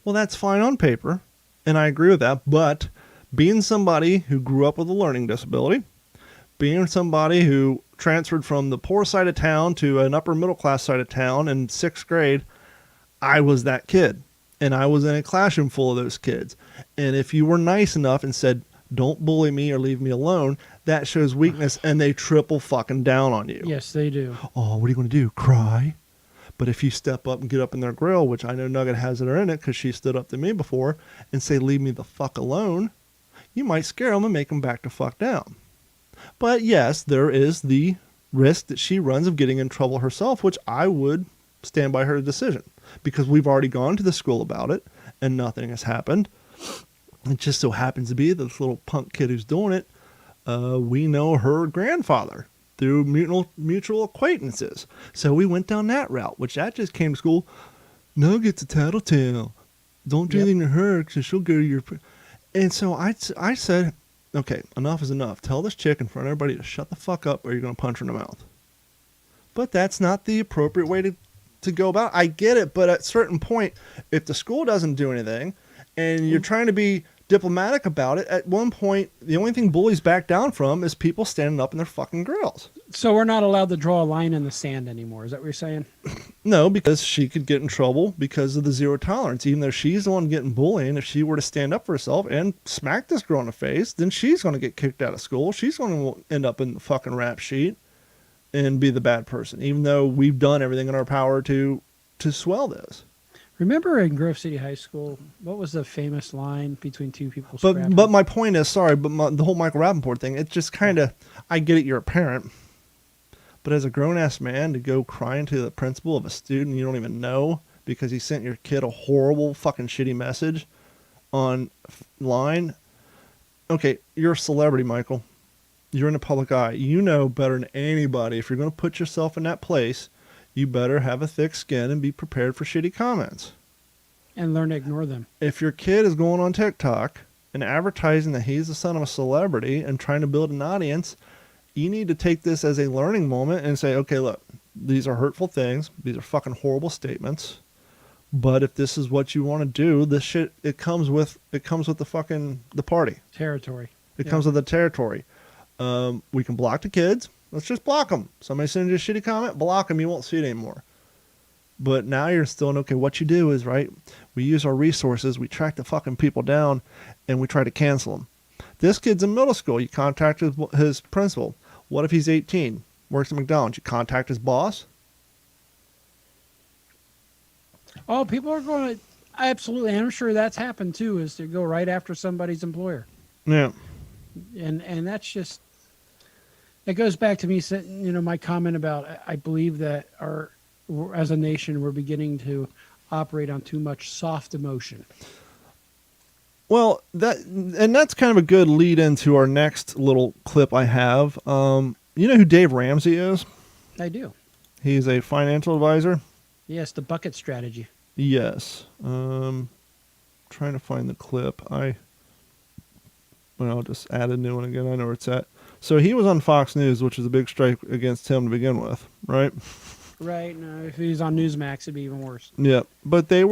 [SPEAKER 1] Well, that's fine on paper, and I agree with that. But being somebody who grew up with a learning disability, being somebody who transferred from the poor side of town to an upper middle class side of town in 6th grade, I was that kid. And I was in a classroom full of those kids. And if you were nice enough and said, don't bully me or leave me alone, that shows weakness, and they triple fucking down on you.
[SPEAKER 4] Yes, they do.
[SPEAKER 1] Oh, what are you going to do? Cry? But if you step up and get up in their grill, which I know Nugget has it in it because she stood up to me before, and say, leave me the fuck alone, you might scare them and make them back to fuck down. But yes, there is the risk that she runs of getting in trouble herself, which I would stand by her decision because we've already gone to the school about it and nothing has happened. It just so happens to be this little punk kid who's doing it. We know her grandfather through mutual acquaintances. So we went down that route, which that just came to school. Nugget's a tattletale. Don't do anything to her because she'll go to your... And so I said, okay, enough is enough. Tell this chick in front of everybody to shut the fuck up or you're going to punch her in the mouth. But that's not the appropriate way to go about it. I get it, but at a certain point, if the school doesn't do anything and you're trying to be diplomatic about it, at one point, the only thing bullies back down from is people standing up in their fucking grills.
[SPEAKER 4] So we're not allowed to draw a line in the sand anymore. Is that what you're saying?
[SPEAKER 1] No, because she could get in trouble because of the zero tolerance. Even though she's the one getting bullied, if she were to stand up for herself and smack this girl in the face, then she's going to get kicked out of school. She's going to end up in the fucking rap sheet and be the bad person, even though we've done everything in our power to swell this.
[SPEAKER 4] Remember in Grove City High School, what was the famous line between two people?
[SPEAKER 1] But my point is, sorry, but the whole Michael Rappaport thing, it's just kind of, I get it, you're a parent. But as a grown-ass man, to go crying to the principal of a student you don't even know because he sent your kid a horrible fucking shitty message online. Okay, you're a celebrity, Michael. You're in the public eye. You know better than anybody. If you're going to put yourself in that place, you better have a thick skin and be prepared for shitty comments.
[SPEAKER 4] And learn to ignore them.
[SPEAKER 1] If your kid is going on TikTok and advertising that he's the son of a celebrity and trying to build an audience, you need to take this as a learning moment and say, okay, look, these are hurtful things. These are fucking horrible statements. But if this is what you want to do, this shit, it comes with the party.
[SPEAKER 4] Territory.
[SPEAKER 1] It comes with the territory. We can block the kids. Let's just block them. Somebody sends you a shitty comment, block them. You won't see it anymore. But now you're still in, okay, what you do is, right, we use our resources, we track the fucking people down, and we try to cancel them. This kid's in middle school. You contact his principal. What if he's 18, works at McDonald's? You contact his boss?
[SPEAKER 4] Oh, people are going to, absolutely, I'm sure that's happened too, is to go right after somebody's employer.
[SPEAKER 1] Yeah.
[SPEAKER 4] And that's just, it goes back to me, my comment about, I believe that as a nation, we're beginning to operate on too much soft emotion.
[SPEAKER 1] Well, that's kind of a good lead into our next little clip I have. You know who Dave Ramsey is?
[SPEAKER 4] I do.
[SPEAKER 1] He's a financial advisor.
[SPEAKER 4] Yes, the bucket strategy.
[SPEAKER 1] Yes. Trying to find the clip. I'll just add a new one again. I know where it's at. So he was on Fox News, which is a big strike against him to begin with, right?
[SPEAKER 4] Right. No, if he's on Newsmax, it'd be even worse.
[SPEAKER 1] Yeah, but they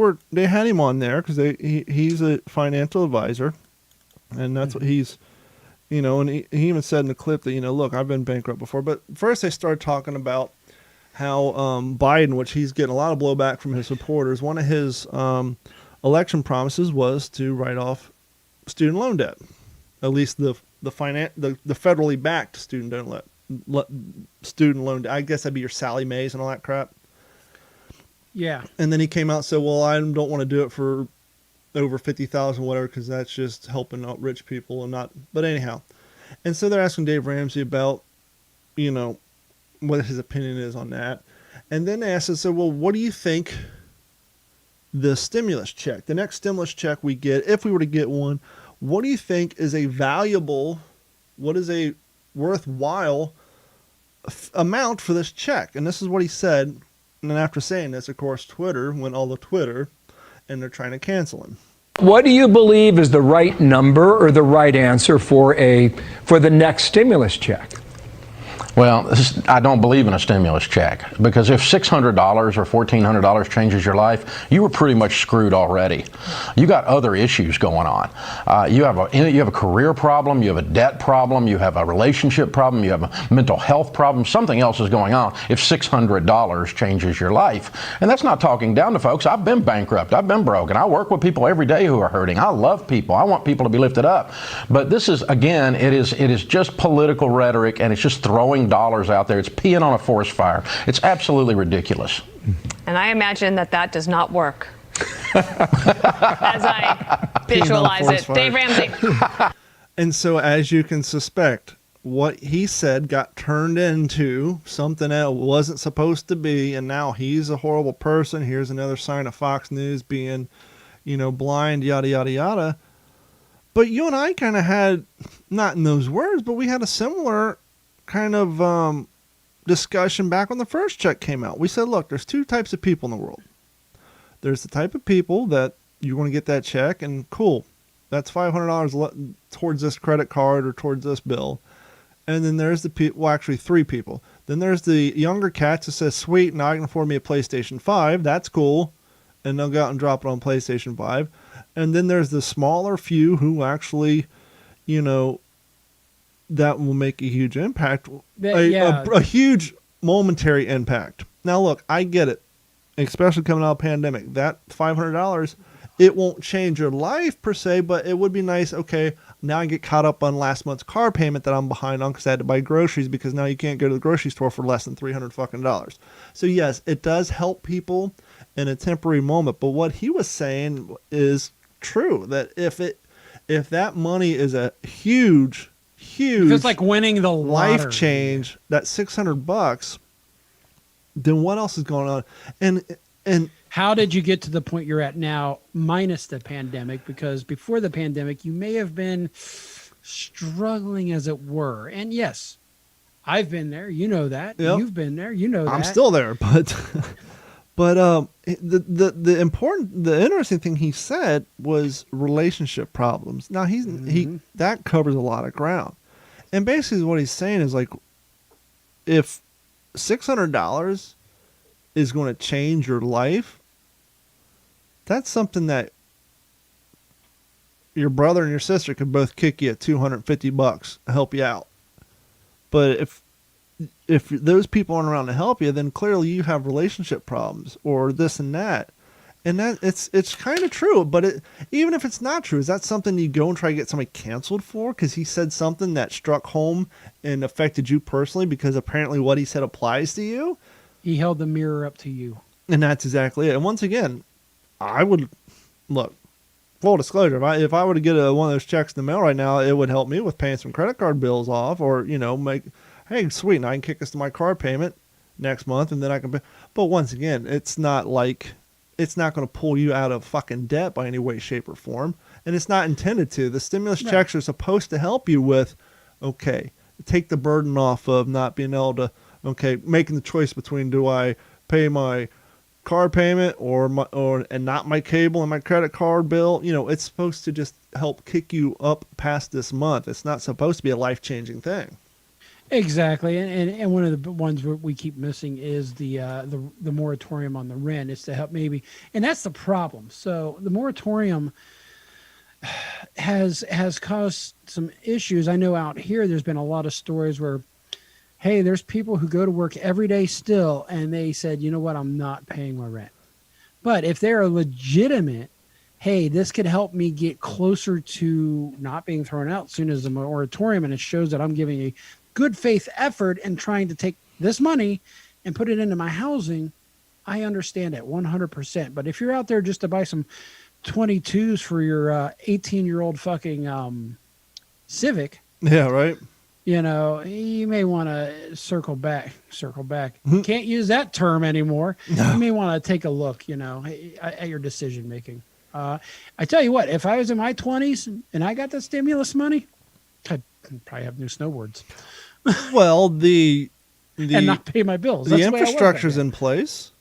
[SPEAKER 1] had him on there because he's a financial advisor, and that's what he's, and he even said in the clip that, look, I've been bankrupt before. But first they started talking about how Biden, which he's getting a lot of blowback from his supporters, one of his election promises was to write off student loan debt, at least the federally backed student loan. I guess that'd be your Sally Mays and all that crap.
[SPEAKER 4] Yeah.
[SPEAKER 1] And then he came out and said, well, I don't want to do it for over 50,000, whatever, because that's just helping out rich people and not. But anyhow. And so they're asking Dave Ramsey about, what his opinion is on that. And then they asked us, so, well, what do you think the stimulus check, the next stimulus check we get, if we were to get one, what do you think is a worthwhile amount for this check? And this is what he said. And then after saying this, of course, Twitter went all the Twitter, and they're trying to cancel him.
[SPEAKER 7] What do you believe is the right number or the right answer for the next stimulus check?
[SPEAKER 8] Well, I don't believe in a stimulus check, because if $600 or $1,400 changes your life, you were pretty much screwed already. You got other issues going on. You have a career problem, you have a debt problem, you have a relationship problem, you have a mental health problem. Something else is going on if $600 changes your life. And that's not talking down to folks. I've been bankrupt. I've been broke. And I work with people every day who are hurting. I love people. I want people to be lifted up. But this is, again, it is just political rhetoric, and it's just throwing dollars out there. It's peeing on a forest fire. It's absolutely ridiculous.
[SPEAKER 9] And I imagine that does not work. As I visualize it. Dave Ramsey.
[SPEAKER 1] And so, as you can suspect, what he said got turned into something that it wasn't supposed to be, and now he's a horrible person. Here's another sign of Fox News being, blind, yada, yada, yada. But you and I kind of had, not in those words, but we had a similar kind of discussion back when the first check came out. We said, look, there's two types of people in the world. There's the type of people that you want to get that check, and cool, that's $500 towards this credit card or towards this bill. And then there's the people, well, actually 3 people. Then there's the younger cats that says, sweet, now I can afford me a PlayStation 5. That's cool. And they'll go out and drop it on PlayStation 5. And then there's the smaller few who actually, that will make a huge impact. A huge momentary impact. Now, look, I get it. Especially coming out of the pandemic. That $500, it won't change your life per se, but it would be nice. Okay, now I get caught up on last month's car payment that I'm behind on because I had to buy groceries because now you can't go to the grocery store for less than $300 fucking dollars. So yes, it does help people in a temporary moment. But what he was saying is true, that if that money is a huge,
[SPEAKER 4] it's like winning the
[SPEAKER 1] life
[SPEAKER 4] lottery.
[SPEAKER 1] change, that $600, then what else is going on? And
[SPEAKER 4] how did you get to the point you're at now, minus the pandemic? Because before the pandemic, you may have been struggling, as it were. And yes, I've been there. You know that.
[SPEAKER 1] Yep.
[SPEAKER 4] You've been there. You know that.
[SPEAKER 1] I'm still there, but the interesting thing he said was relationship problems. Now he that covers a lot of ground, and basically what he's saying is like, if $600 is going to change your life, that's something that your brother and your sister could both kick you at $250 to help you out. But if those people aren't around to help you, then clearly you have relationship problems or this and that. And that it's kind of true, but even if it's not true, is that something you go and try to get somebody canceled for because he said something that struck home and affected you personally because apparently what he said applies to you?
[SPEAKER 4] He held the mirror up to you.
[SPEAKER 1] And that's exactly it. And once again, I would, look, full disclosure, if I were to get one of those checks in the mail right now, it would help me with paying some credit card bills off or, hey, sweet, now I can kick this to my car payment next month and then I can pay. But once again, it's not like, it's not going to pull you out of fucking debt by any way, shape, or form. And it's not intended to. The stimulus checks are supposed to help you with, okay, take the burden off of not being able to, making the choice between do I pay my car payment and not my cable and my credit card bill. It's supposed to just help kick you up past this month. It's not supposed to be a life-changing thing.
[SPEAKER 4] Exactly, and one of the ones we keep missing is the moratorium on the rent. Is to help maybe, and that's the problem. So the moratorium has caused some issues. I know out here there's been a lot of stories where, hey, there's people who go to work every day still, and they said, you know what, I'm not paying my rent. But if they're legitimate, hey, this could help me get closer to not being thrown out as soon as the moratorium, and it shows that I'm giving a good faith effort and trying to take this money and put it into my housing, I understand it 100%. But if you're out there just to buy some 22s for your 18-year-old fucking Civic,
[SPEAKER 1] yeah, right.
[SPEAKER 4] You may want to circle back. Can't use that term anymore. No. You may want to take a look, at your decision making. I tell you what, if I was in my 20s and I got the stimulus money, I'd probably have new snowboards.
[SPEAKER 1] Well, and
[SPEAKER 4] not pay my bills.
[SPEAKER 1] The infrastructure's in place.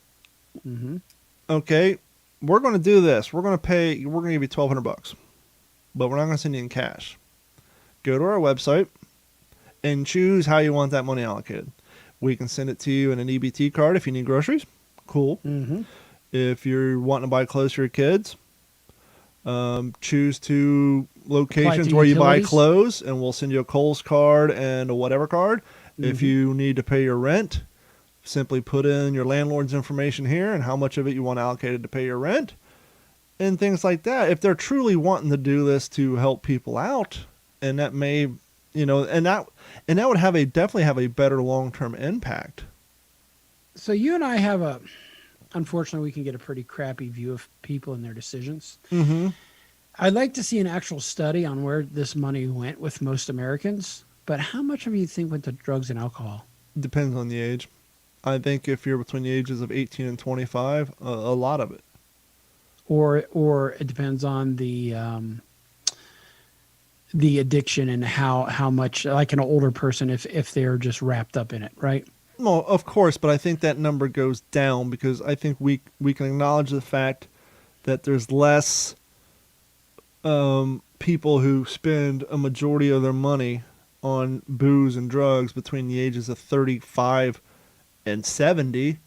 [SPEAKER 4] Mm-hmm.
[SPEAKER 1] Okay, we're going to do this. We're going to give you $1,200, but we're not going to send you in cash. Go to our website and choose how you want that money allocated. We can send it to you in an EBT card if you need groceries. Cool.
[SPEAKER 4] Mm-hmm.
[SPEAKER 1] If you're wanting to buy clothes for your kids, choose two locations where you buy clothes, and we'll send you a Kohl's card and a whatever card. Mm-hmm. If you need to pay your rent, simply put in your landlord's information here and how much of it you want allocated to pay your rent and things like that. If they're truly wanting to do this to help people out, and that may, and that would definitely have a better long-term impact.
[SPEAKER 4] So you and I unfortunately, we can get a pretty crappy view of people and their decisions.
[SPEAKER 1] Mm-hmm.
[SPEAKER 4] I'd like to see an actual study on where this money went with most Americans, but how much of you think went to drugs and alcohol?
[SPEAKER 1] Depends on the age. I think if you're between the ages of 18 and 25, a lot of it.
[SPEAKER 4] Or it depends on the addiction and how much, like an older person, if they're just wrapped up in it, right?
[SPEAKER 1] Well, of course, but I think that number goes down because I think we can acknowledge the fact that there's less people who spend a majority of their money on booze and drugs between the ages of 35 and 70,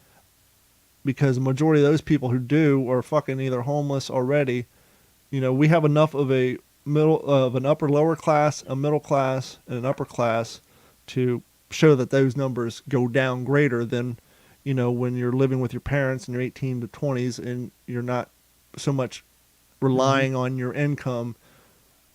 [SPEAKER 1] because the majority of those people who do are fucking either homeless already. You know, we have enough of an upper lower class, a middle class, and an upper class to show that those numbers go down greater than, you know, when you're living with your parents and you're 18 to 20s and you're not so much relying on your income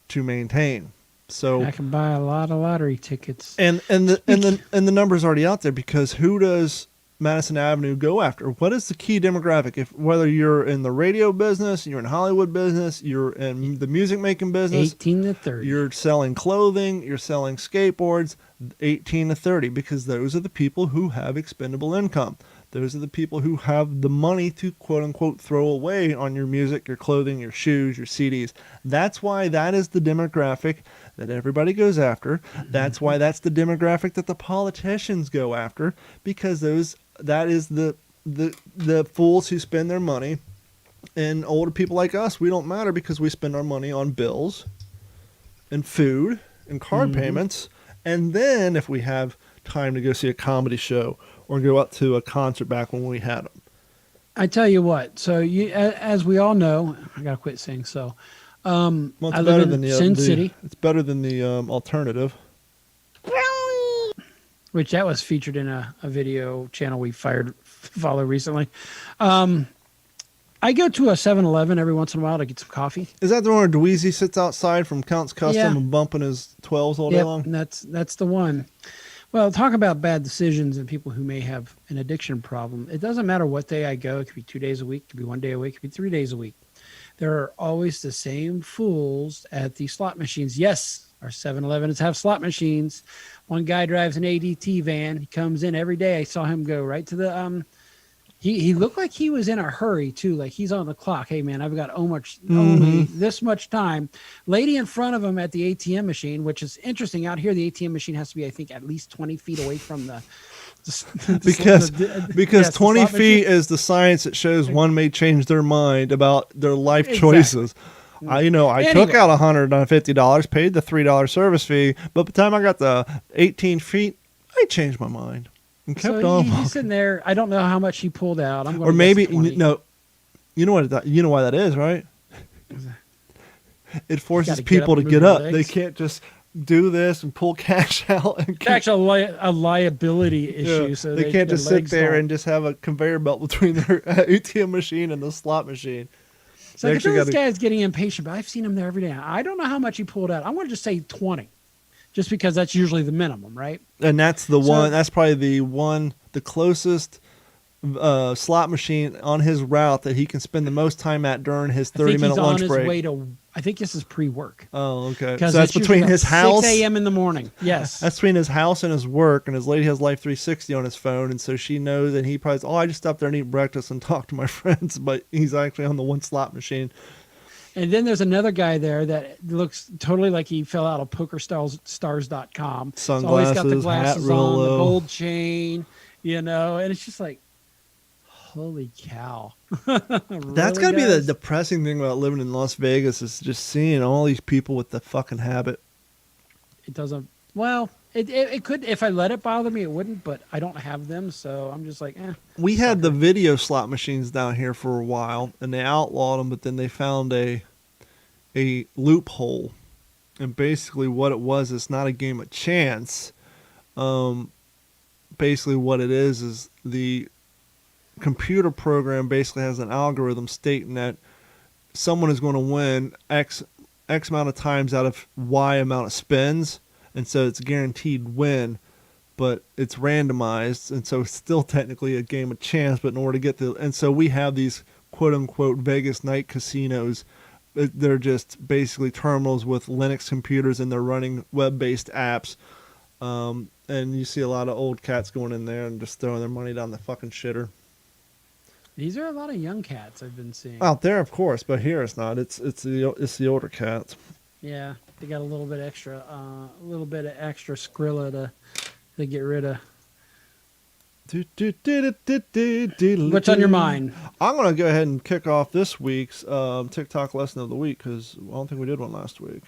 [SPEAKER 1] to maintain. So
[SPEAKER 4] I can buy a lot of lottery tickets.
[SPEAKER 1] And the numbers already out there, because who does Madison Avenue go after? What is the key demographic? If whether you're in the radio business, you're in Hollywood business, you're in the music making business,
[SPEAKER 4] 18 to 30.
[SPEAKER 1] You're selling clothing, you're selling skateboards, 18 to 30, because those are the people who have expendable income. Those are the people who have the money to quote unquote throw away on your music, your clothing, your shoes, your CDs. That's why that is the demographic that everybody goes after. That's why that's the demographic that the politicians go after, because that is the fools who spend their money. And older people like us, we don't matter because we spend our money on bills and food and card payments. And then if we have time to go see a comedy show or go out to a concert back when we had them.
[SPEAKER 4] I tell you what, so as we all know, I got to quit saying so.
[SPEAKER 1] Well, it's
[SPEAKER 4] I
[SPEAKER 1] better
[SPEAKER 4] live
[SPEAKER 1] than
[SPEAKER 4] in
[SPEAKER 1] the
[SPEAKER 4] Sin City.
[SPEAKER 1] It's better than the alternative.
[SPEAKER 4] Which that was featured in a video channel we follow recently. I go to a 7-Eleven every once in a while to get some coffee.
[SPEAKER 1] Is that the one where Dweezy sits outside from Count's Custom and bumping his 12s all day long?
[SPEAKER 4] And that's the one. Well, talk about bad decisions and people who may have an addiction problem. It doesn't matter what day I go. It could be 2 days a week. It could be 1 day a week. It could be 3 days a week. There are always the same fools at the slot machines. Yes, our 7-Elevens have slot machines. One guy drives an ADT van. He comes in every day. I saw him go right to the he looked like he was in a hurry too, like he's on the clock. Hey man, I've got only this much time. Lady in front of him at the ATM machine, which is interesting. Out here, the ATM machine has to be, I think, at least 20 feet away from the
[SPEAKER 1] because 20 feet is the science that shows one may change their mind about their life choices. I took out $150, paid the $3 service fee, but by the time I got the 18 feet, I changed my mind and kept on.
[SPEAKER 4] He's sitting there. I don't know how much he pulled out. I'm going
[SPEAKER 1] or maybe no. You know why that is, right? It forces people to get up. They can't just do this and pull cash out. And
[SPEAKER 4] it's actually a liability issue. So
[SPEAKER 1] they can't just sit there and just have a conveyor belt between their ATM machine and the slot machine.
[SPEAKER 4] So this guy is getting impatient, but I've seen him there every day. I don't know how much he pulled out. I'm going to just say 20, just because that's usually the minimum, right?
[SPEAKER 1] And that's the one. That's probably the closest slot machine on his route that he can spend the most time at during his 30-minute lunch break.
[SPEAKER 4] I think this is pre-work.
[SPEAKER 1] Oh, okay. So that's between his house,
[SPEAKER 4] 6 a.m. in the morning. Yes,
[SPEAKER 1] that's between his house and his work. And his lady has Life 360 on his phone, and so she knows. And he probably, I just stopped there and eat breakfast and talk to my friends. But he's actually on the one slot machine.
[SPEAKER 4] And then there's another guy there that looks totally like he fell out of PokerStars.com.
[SPEAKER 1] Sunglasses,
[SPEAKER 4] always got the glasses
[SPEAKER 1] hat real
[SPEAKER 4] on,
[SPEAKER 1] low.
[SPEAKER 4] the gold chain, and it's just like, holy cow.
[SPEAKER 1] That's got to be the depressing thing about living in Las Vegas, is just seeing all these people with the fucking habit.
[SPEAKER 4] It doesn't, well, it could, if I let it bother me, it wouldn't, but I don't have them, so I'm just like,
[SPEAKER 1] We had the video slot machines down here for a while, and they outlawed them, but then they found a loophole. And basically what it was, it's not a game of chance. Basically what it is the computer program basically has an algorithm stating that someone is going to win X amount of times out of Y amount of spins, and so it's a guaranteed win, but it's randomized, and so it's still technically a game of chance. But in order to get and so we have these quote unquote Vegas night casinos. They're just basically terminals with Linux computers, and they're running web-based apps. And you see a lot of old cats going in there and just throwing their money down the fucking shitter.
[SPEAKER 4] These are a lot of young cats I've been seeing.
[SPEAKER 1] Out there, of course, but here it's not. It's the older cats.
[SPEAKER 4] Yeah, they got a little bit of extra Skrilla to get rid of. What's on your mind?
[SPEAKER 1] I'm going to go ahead and kick off this week's TikTok lesson of the week because I don't think we did one last week.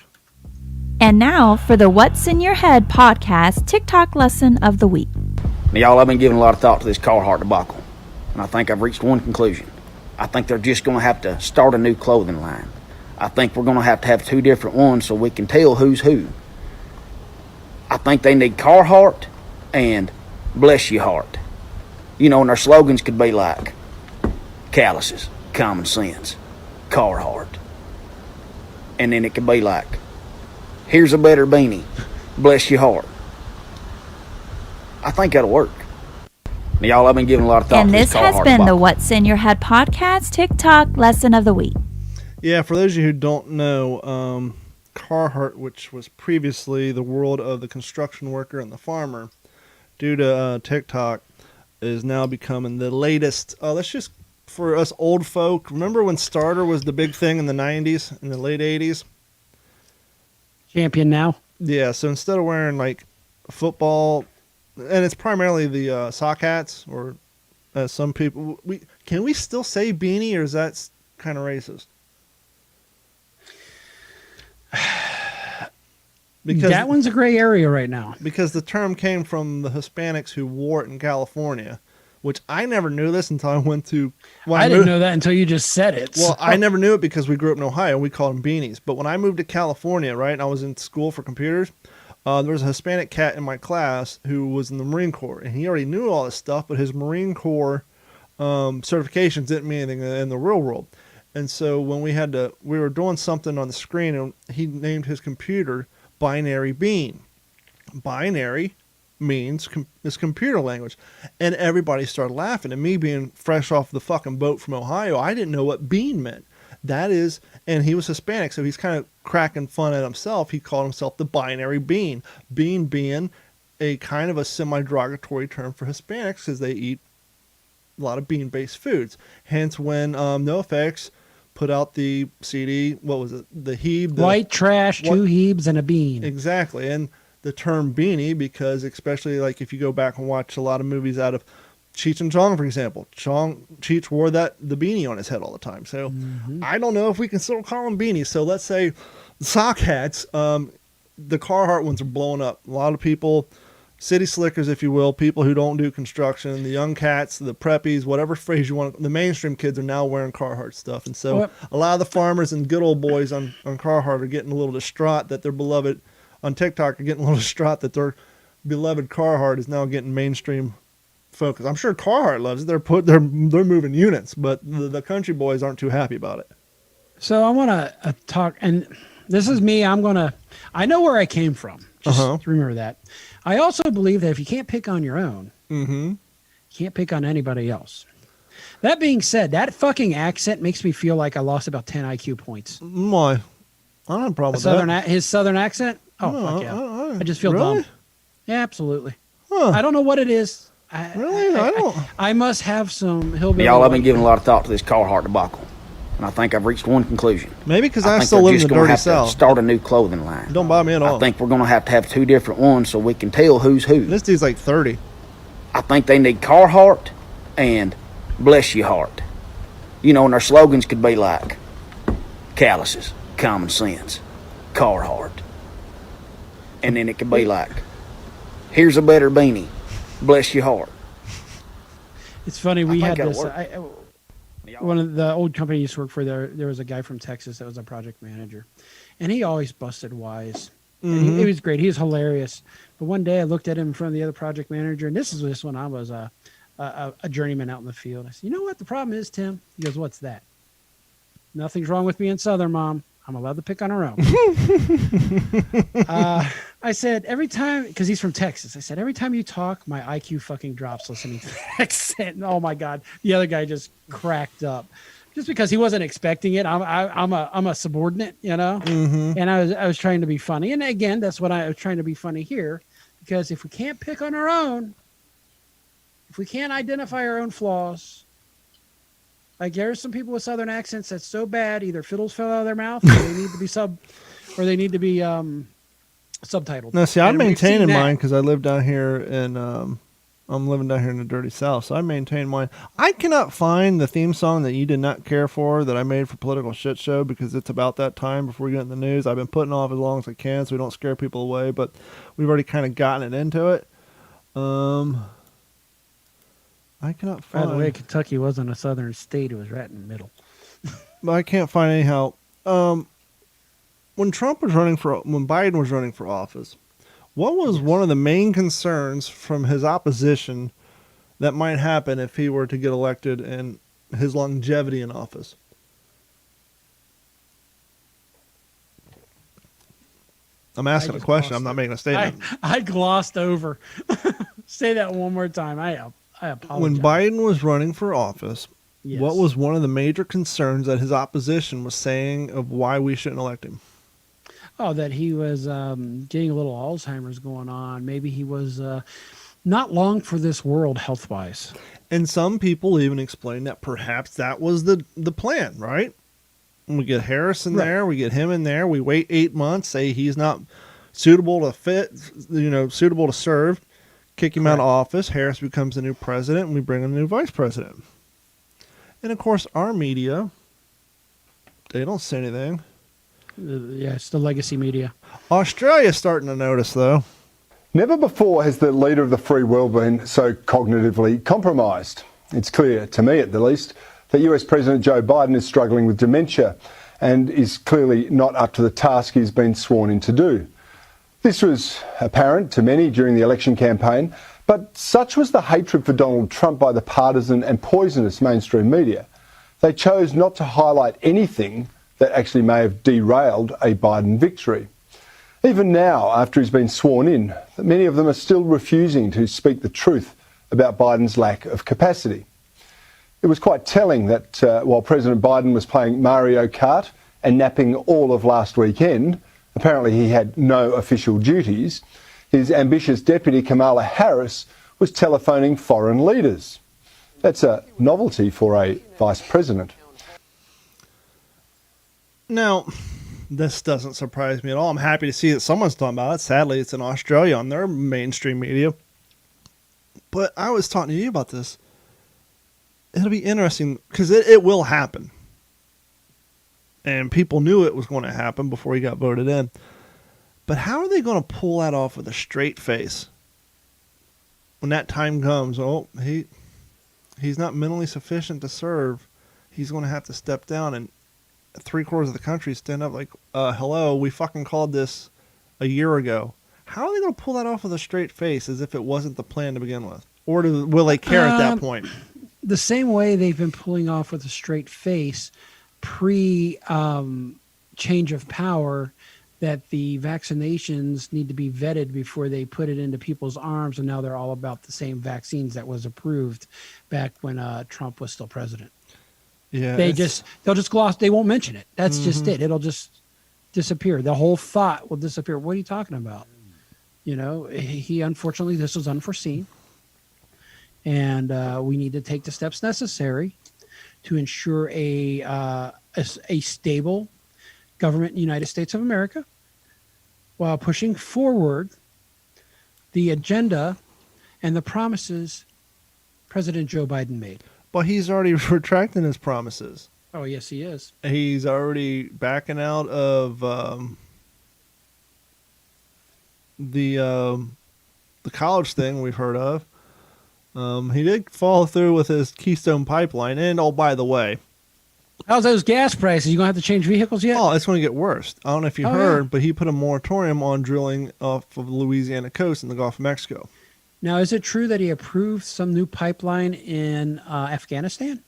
[SPEAKER 5] And now for the What's in Your Head podcast TikTok lesson of the week.
[SPEAKER 10] Now, y'all, I've been giving a lot of thought to this Carhartt debacle, and I think I've reached one conclusion. I think they're just going to have to start a new clothing line. I think we're going to have two different ones so we can tell who's who. I think they need Carhartt and Bless Your Heart. You know, and their slogans could be like Calluses, Common Sense, Carhartt. And then it could be like, Here's a better beanie, Bless Your Heart. I think that'll work. Now, y'all, I've been giving a lot of thought
[SPEAKER 5] and
[SPEAKER 10] to
[SPEAKER 5] this has been the What's in Your Head podcast TikTok lesson of the week.
[SPEAKER 1] Yeah, for those of you who don't know, Carhartt, which was previously the world of the construction worker and the farmer, due to TikTok, is now becoming the latest. Let's just, for us old folk, remember when Starter was the big thing in the 90s, in the late 80s?
[SPEAKER 4] Champion now?
[SPEAKER 1] Yeah, so instead of wearing like football, and it's primarily the sock hats, or as some people, can we still say beanie, or is that kind of racist? Because
[SPEAKER 4] that one's a gray area right now.
[SPEAKER 1] Because the term came from the Hispanics who wore it in California, which I never knew this until I went to...
[SPEAKER 4] I didn't know that until you just said it.
[SPEAKER 1] Well, I never knew it because we grew up in Ohio. We called them beanies. But when I moved to California, right, and I was in school for computers, there was a Hispanic cat in my class who was in the Marine Corps, and he already knew all this stuff, but his Marine Corps certifications didn't mean anything in the real world. And so when we were doing something on the screen, and he named his computer Binary Bean. Binary means is computer language, and everybody started laughing. And me being fresh off the fucking boat from Ohio, I didn't know what bean meant. That is, and he was Hispanic, so he's kind of cracking fun at himself. He called himself the Binary Bean. Bean being a kind of a semi-derogatory term for Hispanics because they eat a lot of bean-based foods. Hence, when NoFX put out the CD, what was it? The Hebe.
[SPEAKER 4] White trash, 2 Hebes, and a bean.
[SPEAKER 1] Exactly. And the term beanie, because especially like if you go back and watch a lot of movies out of Cheech and Chong, for example, Cheech wore the beanie on his head all the time. So I don't know if we can still call them beanies. So let's say sock hats, the Carhartt ones are blowing up. A lot of people, city slickers, if you will, people who don't do construction, the young cats, the preppies, whatever phrase you want, the mainstream kids are now wearing Carhartt stuff. And so a lot of the farmers and good old boys on Carhartt are getting a little distraught that their beloved, on TikTok, are getting a little distraught that their beloved Carhartt is now getting mainstream focus. I'm sure Carhartt loves it. They're moving units, but the country boys aren't too happy about it.
[SPEAKER 4] So I want to talk, and this is me. I know where I came from. Just remember that. I also believe that if you can't pick on your own, you can't pick on anybody else. That being said, that fucking accent makes me feel like I lost about 10 IQ points.
[SPEAKER 1] Why? I don't have a problem with that.
[SPEAKER 4] His southern accent? Oh,
[SPEAKER 1] No,
[SPEAKER 4] fuck yeah. I just feel
[SPEAKER 1] really?
[SPEAKER 4] dumb. Yeah, absolutely.
[SPEAKER 1] Huh.
[SPEAKER 4] I don't know what it is. I must have some hillbilly.
[SPEAKER 10] Y'all, I've been giving a lot of thought to this Carhartt debacle, and I think I've reached one conclusion.
[SPEAKER 1] Maybe because I
[SPEAKER 10] think
[SPEAKER 1] still
[SPEAKER 10] they're
[SPEAKER 1] live in
[SPEAKER 10] just
[SPEAKER 1] the
[SPEAKER 10] gonna
[SPEAKER 1] dirty
[SPEAKER 10] have to
[SPEAKER 1] South.
[SPEAKER 10] start a new clothing line.
[SPEAKER 1] Don't bother me at all.
[SPEAKER 10] I think we're going to have two different ones so we can tell who's who.
[SPEAKER 1] This dude's like 30.
[SPEAKER 10] I think they need Carhartt and Bless Your Heart. You know, and their slogans could be like Calluses, Common Sense, Carhartt. And then it could be like, Here's a better beanie, Bless Your Heart.
[SPEAKER 4] It's funny, we had
[SPEAKER 10] that'll
[SPEAKER 4] this.
[SPEAKER 10] work.
[SPEAKER 4] One of the old company I used to work for, there was a guy from Texas that was a project manager, and he always busted wise. And he was great. He was hilarious. But one day I looked at him in front of the other project manager, and this is just when I was a journeyman out in the field. I said, "You know what the problem is, Tim?" He goes, "What's that?" "Nothing's wrong with being Southern, Mom. I'm allowed to pick on her own." I said, every time, because he's from Texas, I said, every time you talk, my IQ fucking drops listening to the accent. And oh my God, the other guy just cracked up, just because he wasn't expecting it. I'm a subordinate, you know, and I was trying to be funny. And again, that's what I was trying to be funny here. Because if we can't pick on our own, if we can't identify our own flaws, like there's some people with Southern accents that's so bad, either fiddles fell out of their mouth, or they need to be subtitled.
[SPEAKER 1] No, see, I'm
[SPEAKER 4] And we've seen
[SPEAKER 1] maintaining
[SPEAKER 4] that.
[SPEAKER 1] mine because I live down here in I'm living down here in the dirty South, so I maintain mine. I cannot find the theme song that you did not care for that I made for Political Shit Show because it's about that time before we get in the news. I've been putting off as long as I can so we don't scare people away, but we've already kind of gotten it into it. I cannot
[SPEAKER 4] By
[SPEAKER 1] find.
[SPEAKER 4] the way, Kentucky wasn't a southern state; it was right in the middle.
[SPEAKER 1] But I can't find anyhow. When Biden was running for office, what was one of the main concerns from his opposition that might happen if he were to get elected and his longevity in office? I'm asking a question. I'm not making a statement.
[SPEAKER 4] I glossed over. Say that one more time. I apologize.
[SPEAKER 1] When Biden was running for office,
[SPEAKER 4] Yes.
[SPEAKER 1] what was one of the major concerns that his opposition was saying of why we shouldn't elect him?
[SPEAKER 4] Oh, that he was getting a little Alzheimer's going on. Maybe he was not long for this world health-wise.
[SPEAKER 1] And some people even explain that perhaps that was the plan, right? We get Harris in there, we get him in there, we wait 8 months, say he's not suitable to serve, kick him out of office, Harris becomes the new president, and we bring in a new vice president. And of course, our media, they don't say anything.
[SPEAKER 4] Yeah, it's the legacy media.
[SPEAKER 1] Australia's starting to notice, though.
[SPEAKER 11] Never before has the leader of the free world been so cognitively compromised. It's clear, to me at the least, that US President Joe Biden is struggling with dementia and is clearly not up to the task he's been sworn in to do. This was apparent to many during the election campaign, but such was the hatred for Donald Trump by the partisan and poisonous mainstream media. They chose not to highlight anything that actually may have derailed a Biden victory. Even now, after he's been sworn in, many of them are still refusing to speak the truth about Biden's lack of capacity. It was quite telling that while President Biden was playing Mario Kart and napping all of last weekend, apparently he had no official duties, his ambitious deputy Kamala Harris was telephoning foreign leaders. That's a novelty for a vice president.
[SPEAKER 1] Now, this doesn't surprise me at all. I'm happy to see that someone's talking about it. Sadly, it's in Australia on their mainstream media. But I was talking to you about this. It'll be interesting because it will happen. And people knew it was going to happen before he got voted in. But how are they going to pull that off with a straight face? When that time comes, he's not mentally sufficient to serve. He's going to have to step down, and 3/4 of the country stand up like, hello, we fucking called this a year ago. How are they going to pull that off with a straight face as if it wasn't the plan to begin with? Or will they care at that point?
[SPEAKER 4] The same way they've been pulling off with a straight face change of power, that the vaccinations need to be vetted before they put it into people's arms, and now they're all about the same vaccines that was approved back when Trump was still president.
[SPEAKER 1] Yeah,
[SPEAKER 4] they'll just gloss. They won't mention it. That's just it. It'll just disappear. The whole thought will disappear. What are you talking about? You know, he unfortunately, this was unforeseen, and we need to take the steps necessary to ensure a stable government in the United States of America, while pushing forward the agenda and the promises President Joe Biden made.
[SPEAKER 1] But he's already retracting his promises.
[SPEAKER 4] Oh, yes, he is.
[SPEAKER 1] He's already backing out of the college thing we've heard of. He did follow through with his Keystone Pipeline. And, oh, by the way,
[SPEAKER 4] how's those gas prices? You going to have to change vehicles yet?
[SPEAKER 1] Oh, it's going to get worse. I don't know if you heard, but he put a moratorium on drilling off of the Louisiana coast in the Gulf of Mexico.
[SPEAKER 4] Now, is it true that he approved some new pipeline in Afghanistan?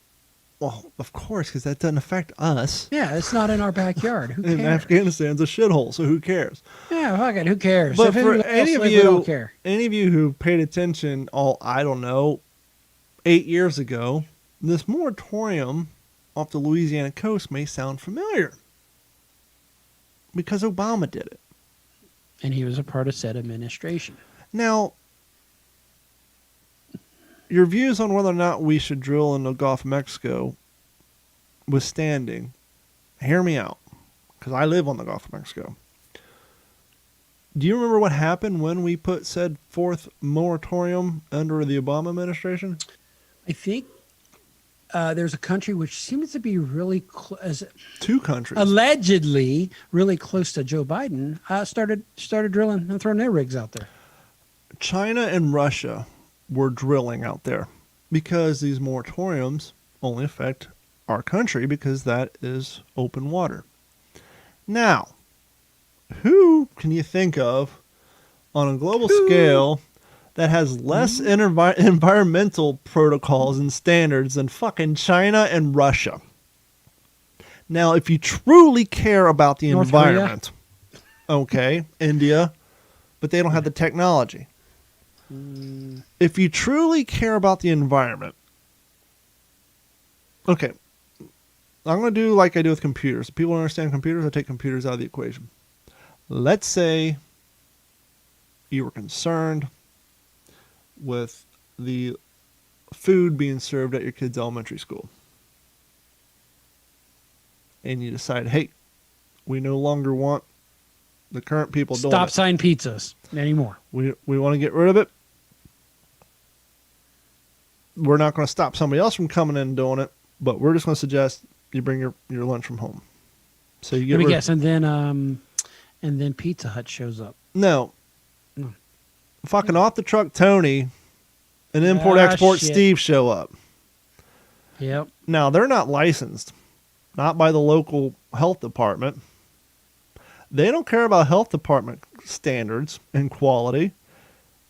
[SPEAKER 1] Well, of course, because that doesn't affect us.
[SPEAKER 4] Yeah, it's not in our backyard. Who cares?
[SPEAKER 1] And Afghanistan's a shithole, so who cares?
[SPEAKER 4] Yeah, fuck it. Who cares?
[SPEAKER 1] But
[SPEAKER 4] if
[SPEAKER 1] for
[SPEAKER 4] any of you, don't care.
[SPEAKER 1] Any of you who paid attention, 8 years ago, this moratorium off the Louisiana coast may sound familiar because Obama did it.
[SPEAKER 4] And he was a part of said administration.
[SPEAKER 1] Now, your views on whether or not we should drill in the Gulf of Mexico withstanding, hear me out, because I live on the Gulf of Mexico. Do you remember what happened when we put said fourth moratorium under the Obama administration?
[SPEAKER 4] I think there's a country which seems to be really close.
[SPEAKER 1] Two countries.
[SPEAKER 4] Allegedly really close to Joe Biden started drilling and throwing their rigs out there.
[SPEAKER 1] China and Russia were drilling out there because these moratoriums only affect our country because that is open water. Now, who can you think of on a global scale that has less environmental protocols and standards than fucking China and Russia? Now, if you truly care about the
[SPEAKER 4] North
[SPEAKER 1] environment, okay, India, but they don't have the technology. If you truly care about the environment, okay, I'm going to do like I do with computers. If people don't understand computers, I take computers out of the equation. Let's say you were concerned with the food being served at your kid's elementary school. And you decide, hey, we no longer want the current people doing it.
[SPEAKER 4] Stop sign pizzas anymore.
[SPEAKER 1] We want to get rid of it. We're not going to stop somebody else from coming in and doing it, but we're just going to suggest you bring your lunch from home. So you get
[SPEAKER 4] Let me guess, and then Pizza Hut shows up.
[SPEAKER 1] No. Fucking off the truck Tony and import-export
[SPEAKER 4] shit.
[SPEAKER 1] Steve show up.
[SPEAKER 4] Yep.
[SPEAKER 1] Now, they're not licensed. Not by the local health department. They don't care about health department standards and quality.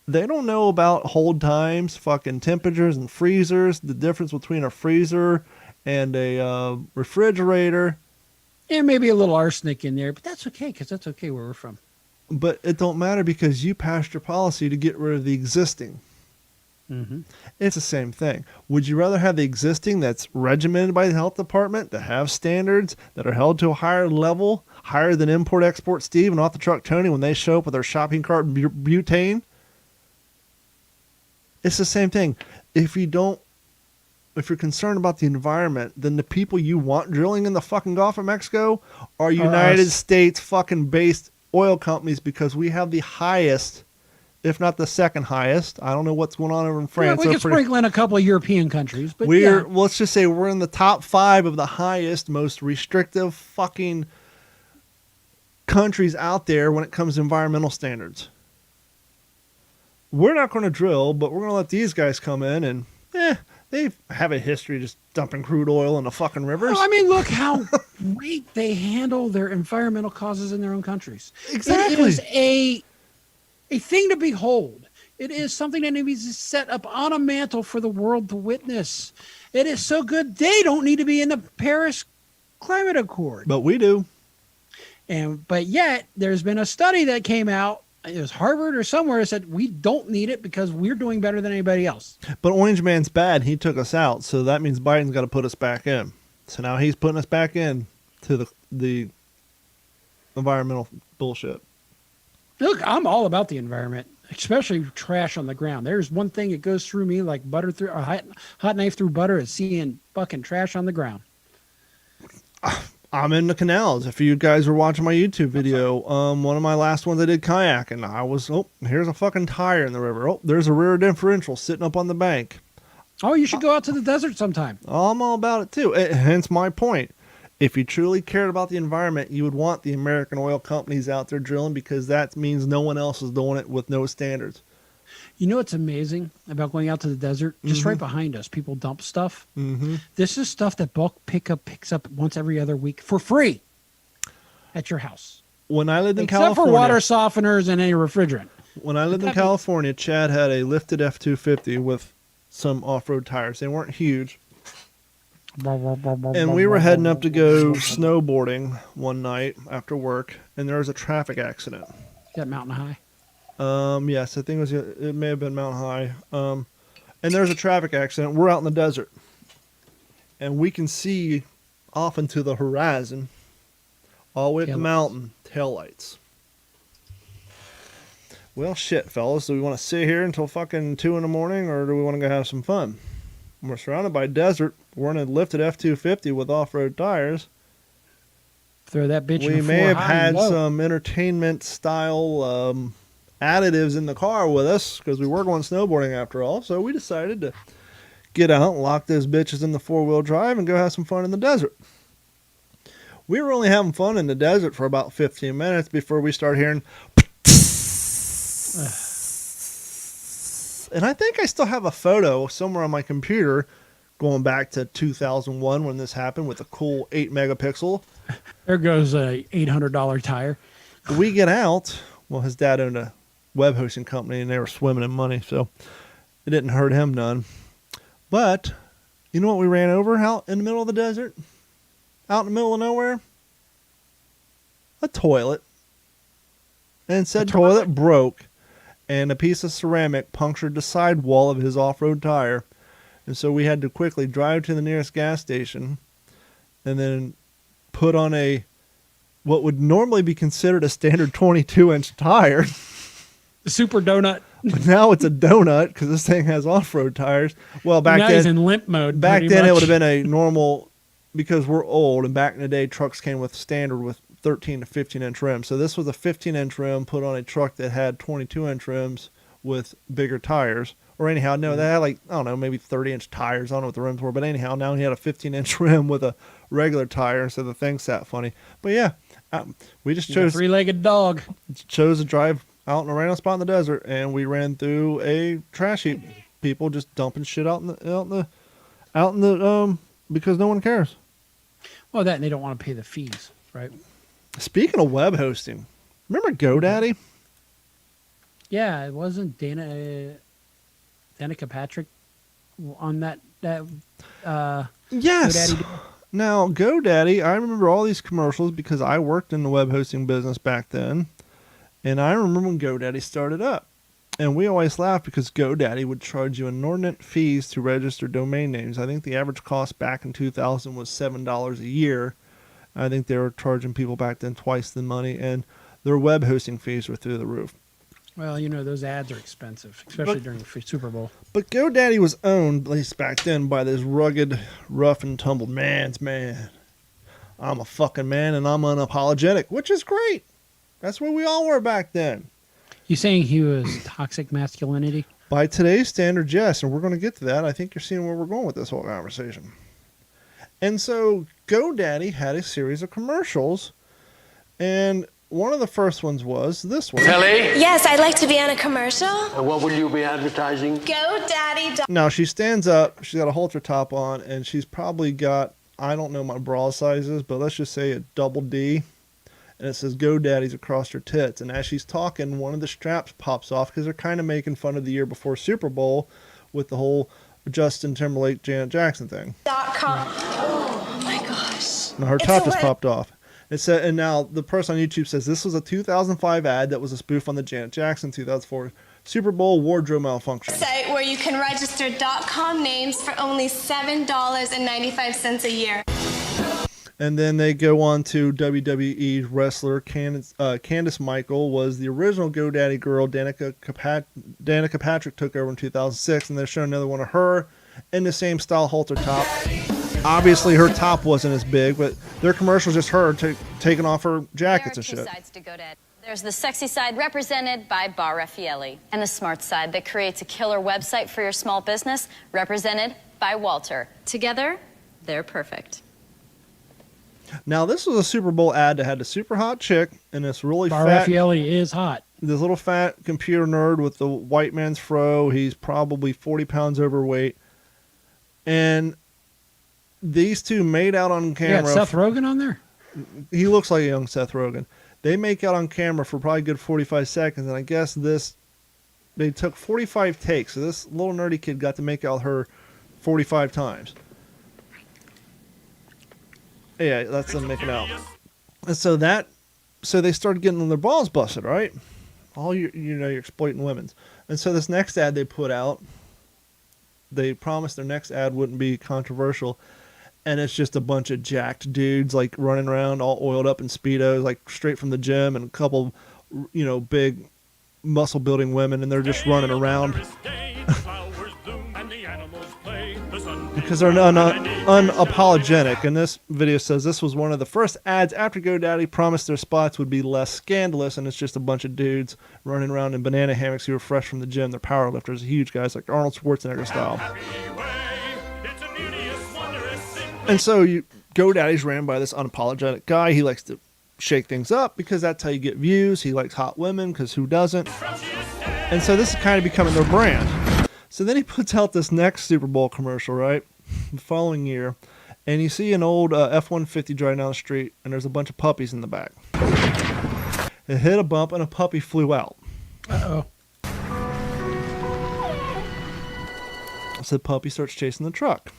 [SPEAKER 1] They don't know about hold times, fucking temperatures and freezers, the difference between a freezer and a refrigerator.
[SPEAKER 4] And maybe a little arsenic in there, but that's okay because that's okay where we're from.
[SPEAKER 1] But it don't matter because you passed your policy to get rid of the existing.
[SPEAKER 4] Mm-hmm.
[SPEAKER 1] It's the same thing. Would you rather have the existing that's regimented by the health department, that have standards, that are held to a higher level, higher than import-export Steve and off the truck Tony when they show up with their shopping cart butane? It's the same thing. If you're concerned about the environment, then the people you want drilling in the fucking Gulf of Mexico are United States fucking based oil companies because we have the highest, if not the second highest. I don't know what's going on over in France.
[SPEAKER 4] Yeah, we can sprinkle in a couple of European countries, but
[SPEAKER 1] let's just say we're in the top 5 of the highest, most restrictive fucking countries out there when it comes to environmental standards. We're not going to drill, but we're going to let these guys come in and, they have a history of just dumping crude oil in the fucking rivers.
[SPEAKER 4] I mean, look how great they handle their environmental causes in their own countries.
[SPEAKER 1] Exactly.
[SPEAKER 4] It is a thing to behold. It is something that needs to set up on a mantle for the world to witness. It is so good they don't need to be in the Paris Climate Accord.
[SPEAKER 1] But we do.
[SPEAKER 4] But yet, there's been a study that came out. It was Harvard or somewhere that said we don't need it because we're doing better than anybody else.
[SPEAKER 1] But Orange Man's bad. He took us out, so that means Biden's got to put us back in. So now he's putting us back in to the environmental bullshit.
[SPEAKER 4] Look, I'm all about the environment, especially trash on the ground. There's one thing that goes through me like butter through a hot knife through butter is seeing fucking trash on the ground.
[SPEAKER 1] I'm in the canals. If you guys were watching my YouTube video, one of my last ones I did kayaking. I was, here's a fucking tire in the river. Oh, there's a rear differential sitting up on the bank.
[SPEAKER 4] Oh, you should go out to the desert sometime.
[SPEAKER 1] I'm all about it too. Hence my point. If you truly cared about the environment, you would want the American oil companies out there drilling because that means no one else is doing it with no standards.
[SPEAKER 4] You know what's amazing about going out to the desert? Just right behind us, people dump stuff.
[SPEAKER 1] Mm-hmm.
[SPEAKER 4] This is stuff that bulk pickup picks up once every other week for free at your house.
[SPEAKER 1] When I lived in
[SPEAKER 4] Except
[SPEAKER 1] California,
[SPEAKER 4] for water softeners and any refrigerant.
[SPEAKER 1] When I lived in California, Chad had a lifted F-250 with some off-road tires. They weren't huge. And we were heading up to go snowboarding one night after work, and there was a traffic accident.
[SPEAKER 4] Is that Mountain High?
[SPEAKER 1] Yes, I think it may have been Mount High. And there's a traffic accident. We're out in the desert. And we can see off into the horizon, all the way up the mountain, taillights. Well, shit, fellas. Do we want to sit here until fucking 2 in the morning, or do we want to go have some fun? We're surrounded by desert. We're in a lifted F-250 with off-road tires.
[SPEAKER 4] Throw that bitch in
[SPEAKER 1] We
[SPEAKER 4] the
[SPEAKER 1] may
[SPEAKER 4] floor
[SPEAKER 1] have
[SPEAKER 4] high and
[SPEAKER 1] had
[SPEAKER 4] low.
[SPEAKER 1] some entertainment-style additives in the car with us because we were going snowboarding after all. So we decided to get out, lock those bitches in the four-wheel drive, and go have some fun in the desert. We were only having fun in the desert for about 15 minutes before we start hearing... And I think I still have a photo somewhere on my computer going back to 2001 when this happened with a cool 8 megapixel.
[SPEAKER 4] There goes a $800 tire.
[SPEAKER 1] We get out. Well, his dad owned a web hosting company and they were swimming in money, so it didn't hurt him none. But you know what we ran over out in the middle of the desert? Out in the middle of nowhere? A toilet. And said toilet broke, and a piece of ceramic punctured the sidewall of his off-road tire. And so we had to quickly drive to the nearest gas station and then put on what would normally be considered a standard 22-inch tire.
[SPEAKER 4] The super donut.
[SPEAKER 1] But now it's a donut because this thing has off-road tires. Well, back
[SPEAKER 4] now
[SPEAKER 1] then,
[SPEAKER 4] he's in limp mode.
[SPEAKER 1] back
[SPEAKER 4] pretty
[SPEAKER 1] then it
[SPEAKER 4] much.
[SPEAKER 1] would have been a normal, because we're old, and back in the day trucks came with standard with 13 to 15-inch rims. So this was a 15-inch rim put on a truck that had 22-inch rims with bigger tires. Or anyhow, no, they had like, I don't know, maybe 30-inch tires. I don't know what the rims were. But anyhow, now he had a 15-inch rim with a regular tire, so the thing sat funny. But yeah, we just
[SPEAKER 4] He's a
[SPEAKER 1] chose
[SPEAKER 4] three-legged dog.
[SPEAKER 1] Chose to drive out in a random spot in the desert, and we ran through a trash heap. People just dumping shit out in the because no one cares.
[SPEAKER 4] Well, that and they don't want to pay the fees, right?
[SPEAKER 1] Speaking of web hosting, remember GoDaddy?
[SPEAKER 4] Yeah, it wasn't Danica Patrick on that
[SPEAKER 1] Yes.
[SPEAKER 4] GoDaddy deal?
[SPEAKER 1] Now, GoDaddy, I remember all these commercials because I worked in the web hosting business back then. And I remember when GoDaddy started up. And we always laughed because GoDaddy would charge you inordinate fees to register domain names. I think the average cost back in 2000 was $7 a year. I think they were charging people back then twice the money. And their web hosting fees were through the roof.
[SPEAKER 4] Well, you know, those ads are expensive, especially during the Super Bowl.
[SPEAKER 1] But GoDaddy was owned, at least back then, by this rugged, rough and tumbled man's man. I'm a fucking man and I'm unapologetic, which is great. That's what we all were back then.
[SPEAKER 4] You saying he was toxic masculinity?
[SPEAKER 1] By today's standards, yes, and we're going to get to that. I think you're seeing where we're going with this whole conversation. And so GoDaddy had a series of commercials, and one of the first ones was this one.
[SPEAKER 12] Kelly? Yes, I'd like to be on a commercial.
[SPEAKER 13] And what will you be advertising?
[SPEAKER 12] GoDaddy.
[SPEAKER 1] Now, she stands up, she's got a halter top on, and she's probably got, I don't know my bra sizes, but let's just say a double D. And it says GoDaddy's across her tits. And as she's talking, one of the straps pops off because they're kind of making fun of the year before Super Bowl with the whole Justin Timberlake, Janet Jackson thing.
[SPEAKER 12] .com. Oh my gosh.
[SPEAKER 1] Now her top just popped off. It said, and now the person on YouTube says this was a 2005 ad that was a spoof on the Janet Jackson 2004 Super Bowl wardrobe malfunction.
[SPEAKER 12] Site where you can register .com names for only $7.95 a year.
[SPEAKER 1] And then they go on to WWE wrestler Candice Michael was the original GoDaddy girl. Danica Patrick took over in 2006, and they're showing another one of her in the same style halter top. Obviously, her top wasn't as big, but their commercials just her taking off her jackets and shit.
[SPEAKER 14] There are two sides to GoDaddy. There's the sexy side represented by Bar Raffaelli, and the smart side that creates a killer website for your small business, represented by Walter. Together, they're perfect.
[SPEAKER 1] Now, this was a Super Bowl ad that had a super hot chick and this really
[SPEAKER 4] Bar
[SPEAKER 1] fat...
[SPEAKER 4] Raffaelli is hot.
[SPEAKER 1] This little fat computer nerd with the white man's fro. He's probably 40 pounds overweight. And these two made out on camera.
[SPEAKER 4] Yeah, Seth Rogen on there?
[SPEAKER 1] He looks like a young Seth Rogen. They make out on camera for probably a good 45 seconds. And I guess they took 45 takes. So this little nerdy kid got to make out her 45 times. Yeah, that's them making out. And so they started getting their balls busted, right? All you're exploiting women's. And so this next ad they put out, they promised their next ad wouldn't be controversial. And it's just a bunch of jacked dudes like running around all oiled up in Speedos, like straight from the gym, and a couple, big muscle building women, and they're just running around because they're unapologetic. And this video says this was one of the first ads after GoDaddy promised their spots would be less scandalous, and it's just a bunch of dudes running around in banana hammocks who are fresh from the gym. They're power lifters, huge guys like Arnold Schwarzenegger style. And so GoDaddy's ran by this unapologetic guy. He likes to shake things up because that's how you get views. He likes hot women because who doesn't? And so this is kind of becoming their brand. So then he puts out this next Super Bowl commercial, right? The following year. And you see an old F-150 driving down the street, and there's a bunch of puppies in the back. It hit a bump, and a puppy flew out.
[SPEAKER 4] Uh-oh.
[SPEAKER 1] So the puppy starts chasing the truck.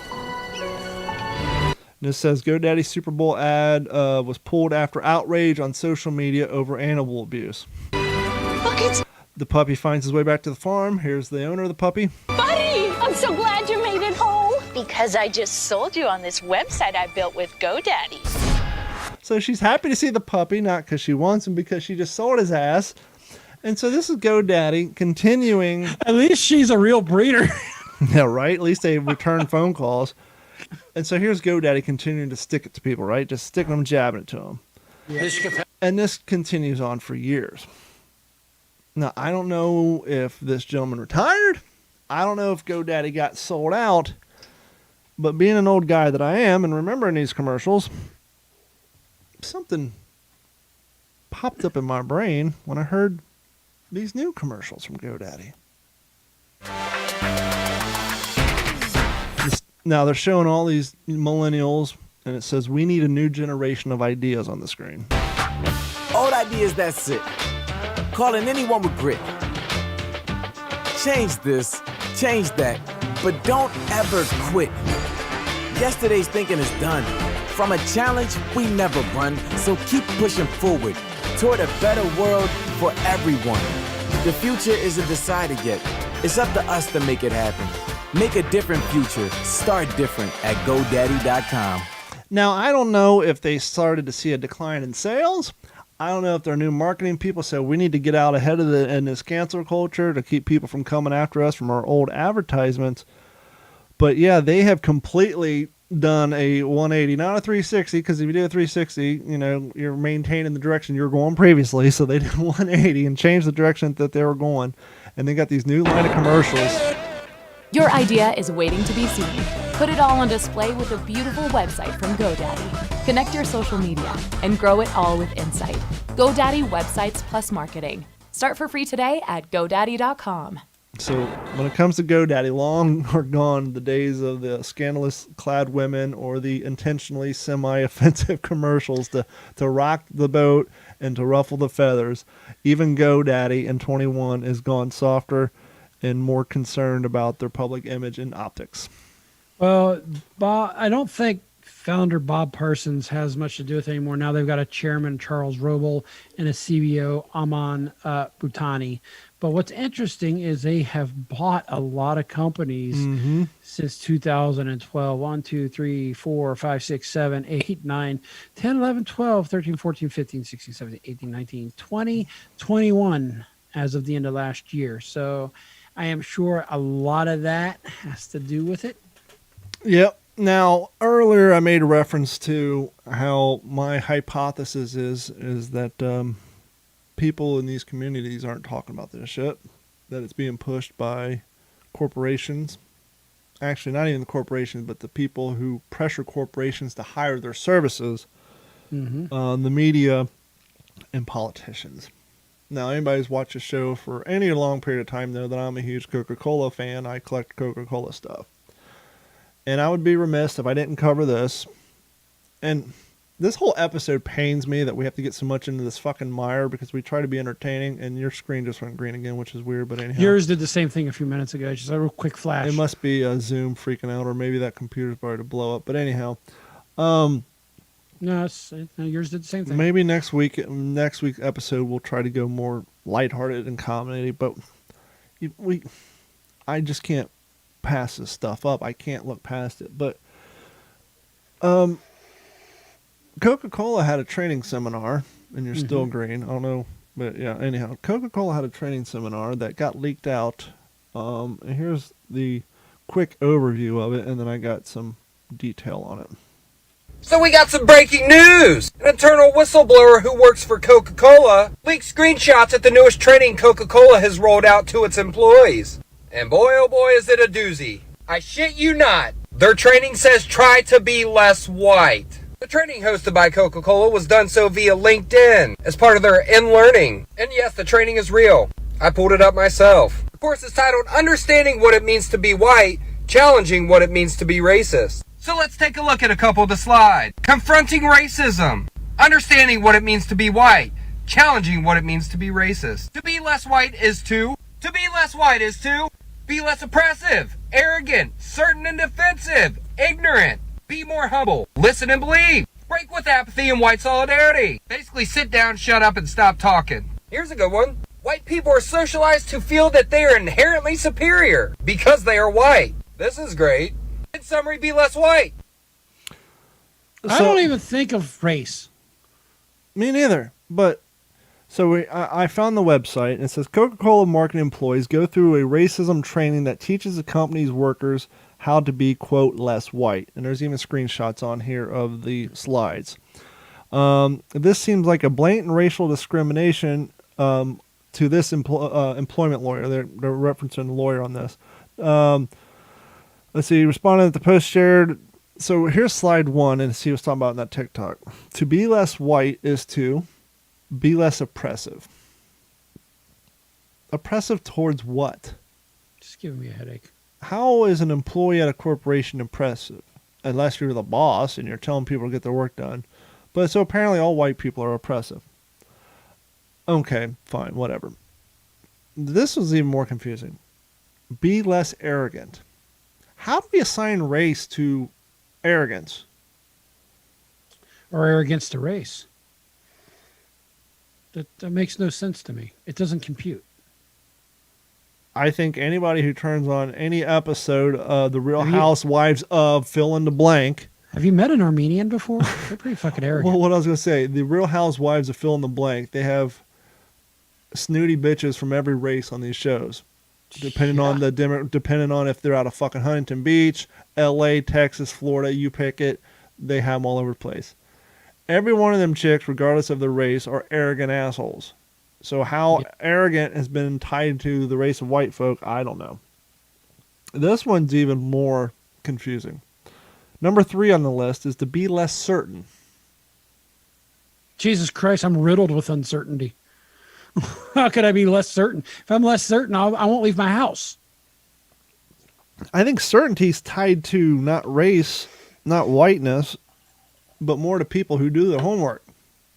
[SPEAKER 1] And it says GoDaddy Super Bowl ad was pulled after outrage on social media over animal abuse. The puppy finds his way back to the farm. Here's the owner of the puppy.
[SPEAKER 15] Buddy, I'm so glad you made it home. Because I just sold you on this website I built with GoDaddy.
[SPEAKER 1] So she's happy to see the puppy, not because she wants him, because she just sold his ass. And so this is GoDaddy continuing.
[SPEAKER 4] At least she's a real breeder.
[SPEAKER 1] Yeah, right? At least they return phone calls. And so here's GoDaddy continuing to stick it to people, right? Just sticking them, jabbing it to them. Yeah. And this continues on for years. Now, I don't know if this gentleman retired. I don't know if GoDaddy got sold out. But being an old guy that I am and remembering these commercials, something popped up in my brain when I heard these new commercials from GoDaddy. Now they're showing all these millennials, and it says, we need a new generation of ideas on the screen.
[SPEAKER 16] Old ideas, that's it. Calling anyone with grit. Change this, change that, but don't ever quit. Yesterday's thinking is done. From a challenge, we never run, so keep pushing forward toward a better world for everyone. The future isn't decided yet. It's up to us to make it happen. Make a different future. Start different at GoDaddy.com.
[SPEAKER 1] Now, I don't know if they started to see a decline in sales. I don't know if their new marketing people said we need to get out ahead of in this cancel culture to keep people from coming after us from our old advertisements. But yeah, they have completely done a 180, not a 360, because if you do a 360, you know, you're maintaining the direction you're going previously. So they did 180 and changed the direction that they were going. And they got these new line of commercials.
[SPEAKER 17] Your idea is waiting to be seen. Put it all on display with a beautiful website from GoDaddy. Connect your social media and grow it all with insight. GoDaddy Websites Plus Marketing. Start for free today at GoDaddy.com.
[SPEAKER 1] So when it comes to GoDaddy, long are gone the days of the scandalous clad women or the intentionally semi-offensive commercials to rock the boat and to ruffle the feathers. Even GoDaddy in 21 is gone softer and more concerned about their public image and optics.
[SPEAKER 4] Well, Bob, I don't think founder Bob Parsons has much to do with it anymore. Now they've got a chairman, Charles Roble, and a CBO, Aman Bhutani. But what's interesting is they have bought a lot of companies since 2012. 1, 2, 3, 4, 5, 6, 7, 8, 9, 10, 11, 12, 13, 14, 15, 16, 17, 18, 19, 20, 21 as of the end of last year. So I am sure a lot of that has to do with it.
[SPEAKER 1] Yep. Now, earlier I made a reference to how my hypothesis is that people in these communities aren't talking about this shit, that it's being pushed by corporations. Actually, not even the corporations, but the people who pressure corporations to hire their services, the media, and politicians. Now, anybody who's watched the show for any long period of time know that I'm a huge Coca-Cola fan. I collect Coca-Cola stuff. And I would be remiss if I didn't cover this. And this whole episode pains me that we have to get so much into this fucking mire because we try to be entertaining, and your screen just went green again, which is weird, but anyhow.
[SPEAKER 4] Yours did the same thing a few minutes ago. Just a real quick flash.
[SPEAKER 1] It must be Zoom freaking out, or maybe that computer's about to blow up. But anyhow. No,
[SPEAKER 4] yours did the same thing.
[SPEAKER 1] Maybe next week's episode we'll try to go more lighthearted and comedy, but I just can't pass this stuff up. I can't look past it. But Coca-Cola had a training seminar, and you're still green. I don't know But yeah, anyhow, Coca-Cola had a training seminar that got leaked out. And here's the quick overview of it, and then I got some detail on it.
[SPEAKER 18] So we got some breaking news! An internal whistleblower who works for Coca-Cola leaked screenshots at the newest training Coca-Cola has rolled out to its employees. And boy oh boy is it a doozy. I shit you not. Their training says try to be less white. The training hosted by Coca-Cola was done so via LinkedIn as part of their in-learning. And yes, the training is real. I pulled it up myself. The course is titled Understanding What It Means to Be White, Challenging What It Means to Be Racist. So let's take a look at a couple of the slides. Confronting racism. Understanding what it means to be white. Challenging what it means to be racist. To be less white is to be less white is to be less oppressive, arrogant, certain and defensive, ignorant. Be more humble. Listen and believe. Break with apathy and white solidarity. Basically sit down, shut up, and stop talking. Here's a good one. White people are socialized to feel that they are inherently superior because they are white. This is great. In summary, be less white.
[SPEAKER 4] I don't even think of race.
[SPEAKER 1] Me neither. But so I found the website, and it says Coca-Cola marketing employees go through a racism training that teaches the company's workers how to be, quote, less white. And there's even screenshots on here of the slides. This seems like a blatant racial discrimination to this employment lawyer. They're referencing a lawyer on this. Let's see, responded that the post shared. So here's slide 1, and see what's talking about in that TikTok. To be less white is to be less oppressive. Oppressive towards what?
[SPEAKER 4] Just giving me a headache.
[SPEAKER 1] How is an employee at a corporation oppressive? Unless you're the boss and you're telling people to get their work done. But so apparently all white people are oppressive. Okay, fine, whatever. This was even more confusing. Be less arrogant. How do we assign race to arrogance?
[SPEAKER 4] Or arrogance to race? That makes no sense to me. It doesn't compute.
[SPEAKER 1] I think anybody who turns on any episode of The Real Housewives of fill in the blank.
[SPEAKER 4] Have you met an Armenian before? They're pretty fucking arrogant.
[SPEAKER 1] Well, what I was going to say, The Real Housewives of fill in the blank, they have snooty bitches from every race on these shows. Depending on if they're out of fucking Huntington Beach, LA, Texas, Florida, you pick it, they have them all over the place. Every one of them chicks, regardless of their race, are arrogant assholes. So how arrogant has been tied to the race of white folk, I don't know. This one's even more confusing. Number 3 on the list is to be less certain.
[SPEAKER 4] Jesus Christ, I'm riddled with uncertainty. How could I be less certain? If I'm less certain, I won't leave my house.
[SPEAKER 1] I think certainty is tied to not race, not whiteness, but more to people who do their homework,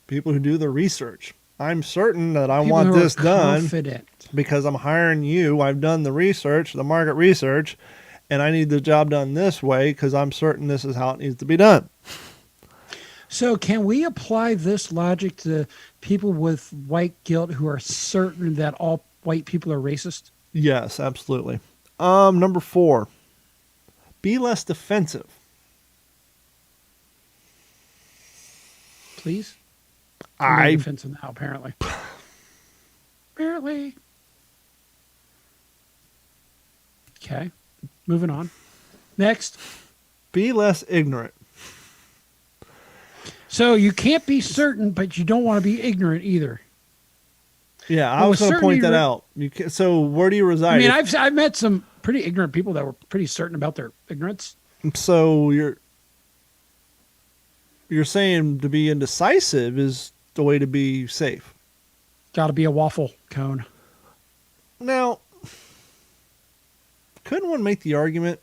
[SPEAKER 1] people who do their research. I'm certain that I want this done because I'm hiring you. I've done the research, the market research, and I need the job done this way because I'm certain this is how it needs to be done.
[SPEAKER 4] So can we apply this logic to people with white guilt who are certain that all white people are racist?
[SPEAKER 1] Yes, absolutely. Number 4, be less defensive.
[SPEAKER 4] Please? I'm defensive now, apparently. Apparently. Okay. Moving on. Next.
[SPEAKER 1] Be less ignorant.
[SPEAKER 4] So you can't be certain, but you don't want to be ignorant either.
[SPEAKER 1] Yeah, I was going to point that out. So where do you reside?
[SPEAKER 4] I mean, I've met some pretty ignorant people that were pretty certain about their ignorance.
[SPEAKER 1] So you're saying to be indecisive is the way to be safe.
[SPEAKER 4] Got to be a waffle cone.
[SPEAKER 1] Now, couldn't one make the argument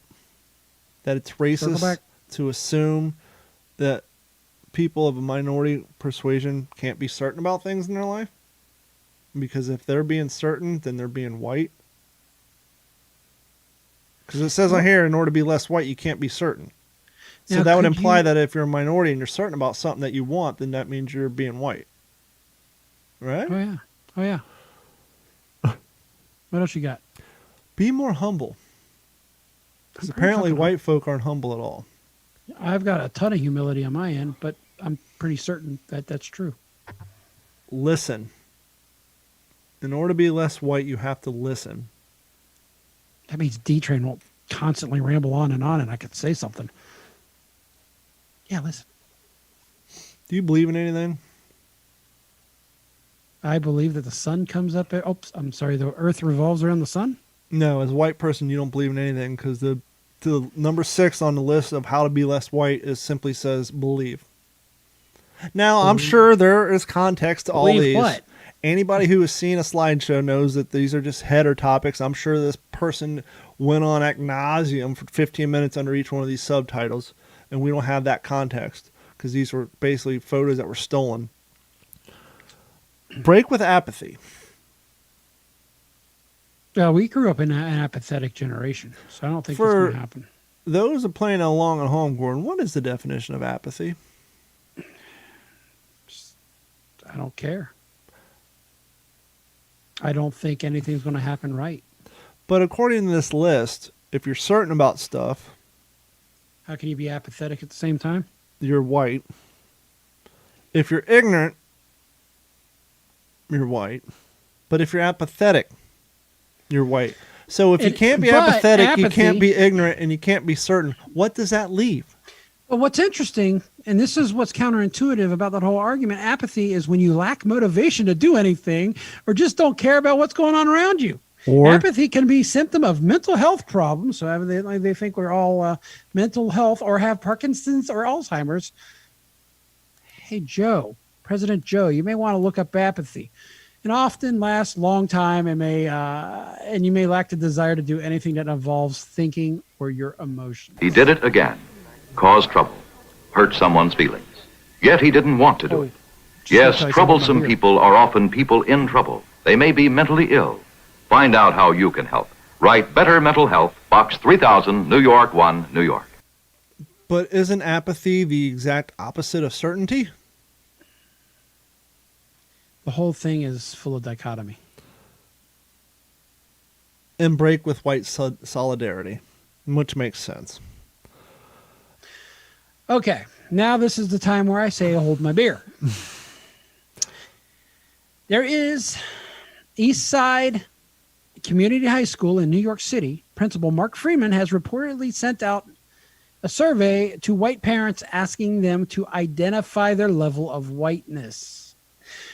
[SPEAKER 1] that it's racist to assume that people of a minority persuasion can't be certain about things in their life? Because if they're being certain, then they're being white. Because it says on here, in order to be less white, you can't be certain. So now, that would imply that if you're a minority and you're certain about something that you want, then that means you're being white. Right?
[SPEAKER 4] Oh, yeah. Oh, yeah. What else you got?
[SPEAKER 1] Be more humble. Because apparently white folk aren't humble at all.
[SPEAKER 4] I've got a ton of humility on my end, but I'm pretty certain that that's true.
[SPEAKER 1] Listen. In order to be less white, you have to listen.
[SPEAKER 4] That means D-Train won't constantly ramble on and I could say something. Yeah, listen.
[SPEAKER 1] Do you believe in anything?
[SPEAKER 4] I believe that the sun comes up. The earth revolves around the sun?
[SPEAKER 1] No, as a white person, you don't believe in anything because the number 6 on the list of how to be less white simply says believe. Now, I'm sure there is context to all
[SPEAKER 4] Believe
[SPEAKER 1] these.
[SPEAKER 4] what?
[SPEAKER 1] Anybody who has seen a slideshow knows that these are just header topics. I'm sure this person went on ad nauseum for 15 minutes under each one of these subtitles, and we don't have that context because these were basically photos that were stolen. Break with apathy.
[SPEAKER 4] We grew up in an apathetic generation, so I don't think it's going to happen.
[SPEAKER 1] Those are playing along at home, Gordon, what is the definition of apathy?
[SPEAKER 4] I don't care. I don't think anything's going to happen right.
[SPEAKER 1] But according to this list, if you're certain about stuff...
[SPEAKER 4] How can you be apathetic at the same time?
[SPEAKER 1] You're white. If you're ignorant, you're white. But if you're apathetic, you're white. So if you can't be apathetic, you can't be ignorant, and you can't be certain, what does that leave?
[SPEAKER 4] Well, what's interesting, and this is what's counterintuitive about that whole argument, apathy is when you lack motivation to do anything or just don't care about what's going on around you.
[SPEAKER 1] Or
[SPEAKER 4] apathy can be a symptom of mental health problems. So they think we're all mental health or have Parkinson's or Alzheimer's. Hey, Joe, President Joe, you may want to look up apathy. It often lasts a long time and you may lack the desire to do anything that involves thinking or your emotions.
[SPEAKER 19] He did it again. Caused trouble. Hurt someone's feelings. Yet he didn't want to do it. Yes, troublesome people are often people in trouble. They may be mentally ill. Find out how you can help. Write Better Mental Health, Box 3000, New York 1, New York.
[SPEAKER 1] But isn't apathy the exact opposite of certainty?
[SPEAKER 4] The whole thing is full of dichotomy.
[SPEAKER 1] And break with white solidarity, which makes sense.
[SPEAKER 4] Okay, now this is the time where I say hold my beer. There is East Side Community High School in New York City. Principal Mark Freeman has reportedly sent out a survey to white parents asking them to identify their level of whiteness.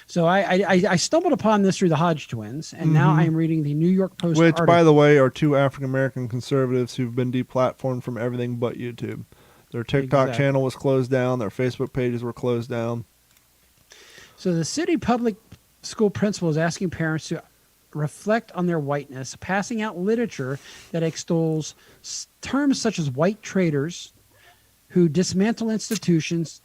[SPEAKER 4] So I stumbled upon this through the Hodge twins, and now I'm reading the New York Post
[SPEAKER 1] Which,
[SPEAKER 4] article.
[SPEAKER 1] by the way, are 2 African-American conservatives who've been deplatformed from everything but YouTube. Their TikTok channel was closed down. Their Facebook pages were closed down.
[SPEAKER 4] So the city public school principal is asking parents to reflect on their whiteness, passing out literature that extols terms such as white traitors who dismantle institutions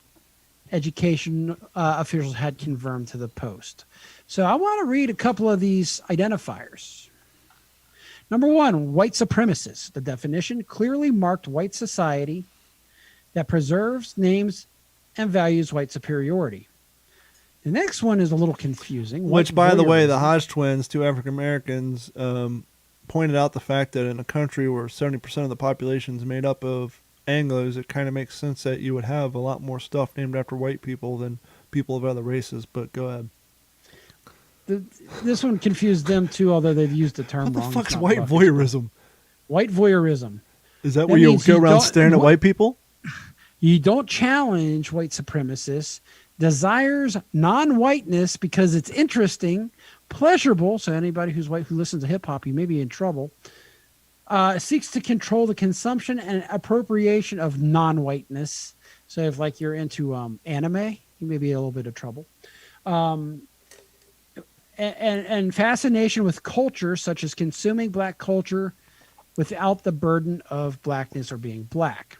[SPEAKER 4] education officials had confirmed to the Post. So I want to read a couple of these identifiers. Number 1, white supremacists. The definition, clearly marked white society that preserves, names, and values white superiority. The next one is a little confusing.
[SPEAKER 1] Which, by the way, the Hodge twins, 2 African Americans, pointed out the fact that in a country where 70% of the population is made up of Anglos, it kind of makes sense that you would have a lot more stuff named after white people than people of other races. But go ahead.
[SPEAKER 4] This one confused them too, although they've used the term wrong.
[SPEAKER 1] What the fuck's white voyeurism?
[SPEAKER 4] White voyeurism.
[SPEAKER 1] Is that where you go around staring at white people?
[SPEAKER 4] You don't challenge white supremacists, desires non-whiteness because it's interesting, pleasurable. So anybody who's white who listens to hip hop, you may be in trouble. Seeks to control the consumption and appropriation of non-whiteness. So if like you're into anime, you may be in a little bit of trouble. And fascination with culture, such as consuming black culture without the burden of blackness or being black.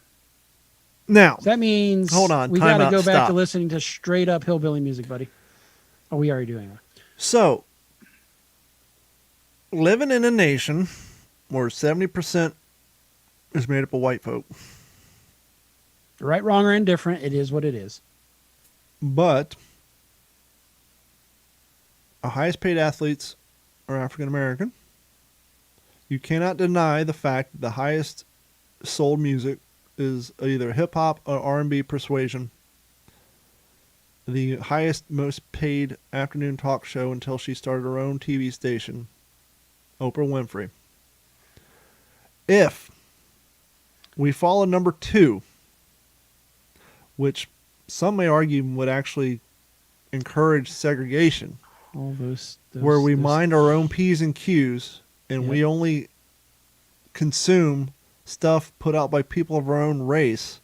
[SPEAKER 1] Now,
[SPEAKER 4] so that means
[SPEAKER 1] hold on,
[SPEAKER 4] we got to go back
[SPEAKER 1] stop.
[SPEAKER 4] to listening to straight up hillbilly music, buddy. Oh, we already doing that.
[SPEAKER 1] So, living in a nation where 70% is made up of white folk.
[SPEAKER 4] Right, wrong, or indifferent, it is what it is.
[SPEAKER 1] But the highest paid athletes are African American. You cannot deny the fact that the highest sold music is either hip hop or R&B persuasion. the highest, most paid afternoon talk show until she started her own TV station, Oprah Winfrey. If we follow number 2, which some may argue would actually encourage segregation,
[SPEAKER 4] All those
[SPEAKER 1] where we mind our own P's and Q's, and we only consume stuff put out by people of our own race.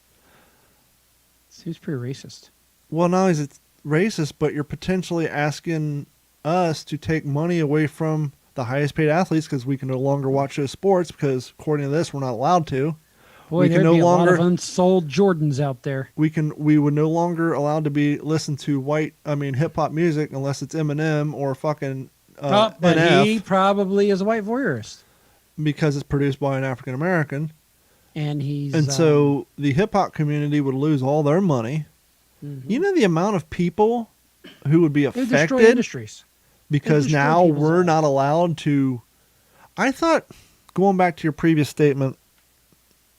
[SPEAKER 4] Seems pretty racist.
[SPEAKER 1] Well, not only is it racist, but you're potentially asking us to take money away from the highest paid athletes because we can no longer watch those sports because, according to this, we're not allowed to.
[SPEAKER 4] Boy, there'd be a lot of unsold Jordans out there.
[SPEAKER 1] We would no longer allowed to be listen to hip hop music unless it's Eminem or fucking
[SPEAKER 4] But
[SPEAKER 1] NF,
[SPEAKER 4] he probably is a white voyeurist.
[SPEAKER 1] because it's produced by an African American.
[SPEAKER 4] And he's
[SPEAKER 1] So the hip hop community would lose all their money.
[SPEAKER 4] Mhm.
[SPEAKER 1] You know the amount of people who would be
[SPEAKER 4] They destroy
[SPEAKER 1] affected
[SPEAKER 4] industries.
[SPEAKER 1] because
[SPEAKER 4] destroy
[SPEAKER 1] now
[SPEAKER 4] people's
[SPEAKER 1] we're not allowed to. I thought, going back to your previous statement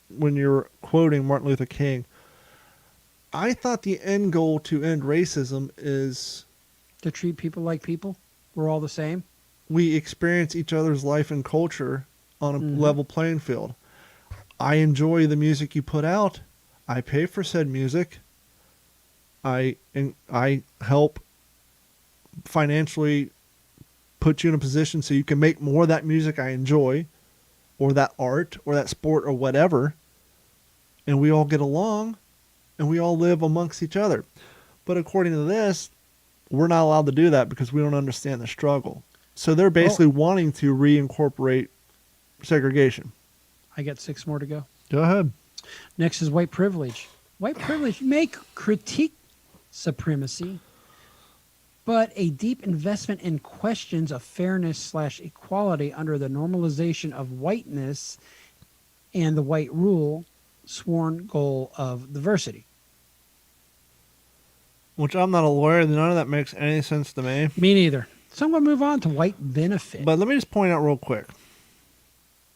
[SPEAKER 1] when you're quoting Martin Luther King, I thought the end goal to end racism is
[SPEAKER 4] to treat people like people. We're all the same.
[SPEAKER 1] we experience each other's life and culture on a level playing field. I enjoy the music you put out. I pay for said music. I help financially put you in a position so you can make more of that music I enjoy, or that art, or that sport, or whatever. And we all get along, and we all live amongst each other. But according to this, we're not allowed to do that because we don't understand the struggle. So they're basically wanting to reincorporate segregation.
[SPEAKER 4] I got 6 more to go.
[SPEAKER 1] Go ahead.
[SPEAKER 4] Next is white privilege. White privilege may critique supremacy, but a deep investment in questions of fairness/equality under the normalization of whiteness and the white rule, sworn goal of diversity.
[SPEAKER 1] Which I'm not a lawyer. None of that makes any sense to me.
[SPEAKER 4] Me neither. So I'm going to move on to white benefit.
[SPEAKER 1] But let me just point out real quick.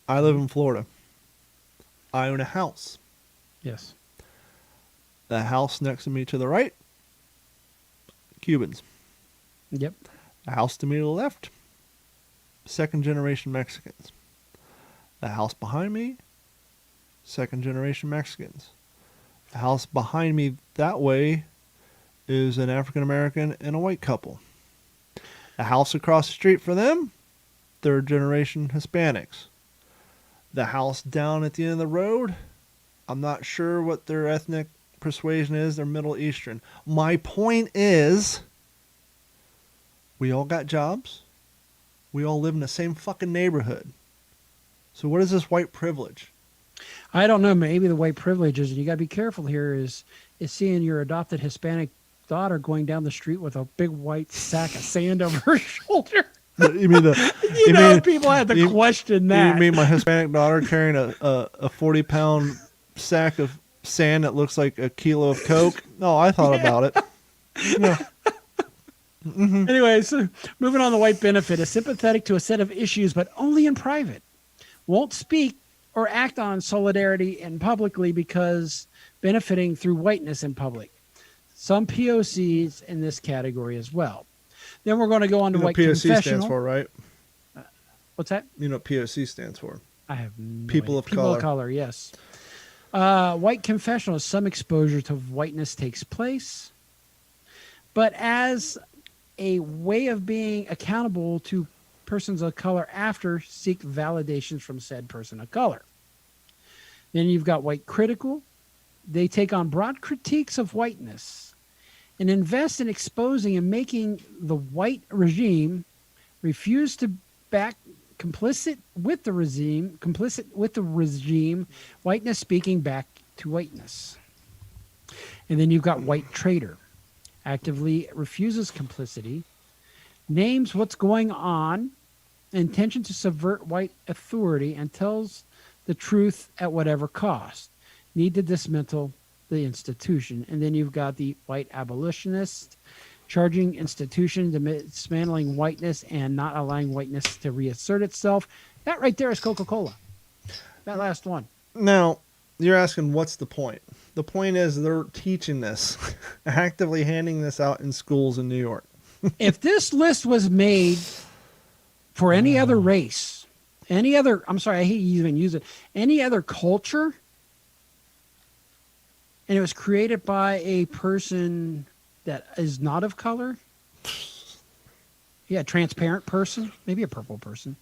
[SPEAKER 1] I live in Florida. I own a house.
[SPEAKER 4] Yes.
[SPEAKER 1] The house next to me to the right, Cubans.
[SPEAKER 4] Yep.
[SPEAKER 1] The house to me to the left, second generation Mexicans. The house behind me, second generation Mexicans. The house behind me that way is an African American and a white couple. The house across the street for them, third generation Hispanics. The house down at the end of the road, I'm not sure what their ethnic persuasion is. They're Middle Eastern. My point is, we all got jobs. We all live in the same fucking neighborhood. So what is this white privilege?
[SPEAKER 4] I don't know. Maybe the white privilege is, and you got to be careful here, is seeing your adopted Hispanic daughter going down the street with a big white sack of sand over her shoulder.
[SPEAKER 1] You mean
[SPEAKER 4] people had to question that.
[SPEAKER 1] You mean my Hispanic daughter carrying a 40-pound sack of sand that looks like a kilo of Coke? No, I thought about it. Yeah.
[SPEAKER 4] Anyway, so moving on to white benefit, is sympathetic to a set of issues, but only in private. Won't speak or act on solidarity and publicly because benefiting through whiteness in public. Some POCs in this category as well. Then we're going to go on to white
[SPEAKER 1] POC
[SPEAKER 4] confessional.
[SPEAKER 1] stands for, right?
[SPEAKER 4] What's that?
[SPEAKER 1] You know what POC stands for?
[SPEAKER 4] I have no
[SPEAKER 1] People
[SPEAKER 4] idea.
[SPEAKER 1] of
[SPEAKER 4] People
[SPEAKER 1] color.
[SPEAKER 4] of color, yes. White confessional, some exposure to whiteness takes place, but as a way of being accountable to persons of color after seek validations from said person of color. Then you've got white critical. They take on broad critiques of whiteness and invest in exposing and making the white regime refuse to back complicit with the regime, whiteness speaking back to whiteness. And then you've got white traitor, actively refuses complicity, names what's going on, intention to subvert white authority, and tells the truth at whatever cost. Need to dismantle the institution. And then you've got the white abolitionist, charging institution, dismantling whiteness and not allowing whiteness to reassert itself. That right there is Coca-Cola. That last one.
[SPEAKER 1] Now, you're asking what's the point? The point is they're teaching this, actively handing this out in schools in New York.
[SPEAKER 4] If this list was made for any other race, any other, I'm sorry, I hate you even use it, any other culture, and it was created by a person that is not of color, yeah, transparent person, maybe a purple person,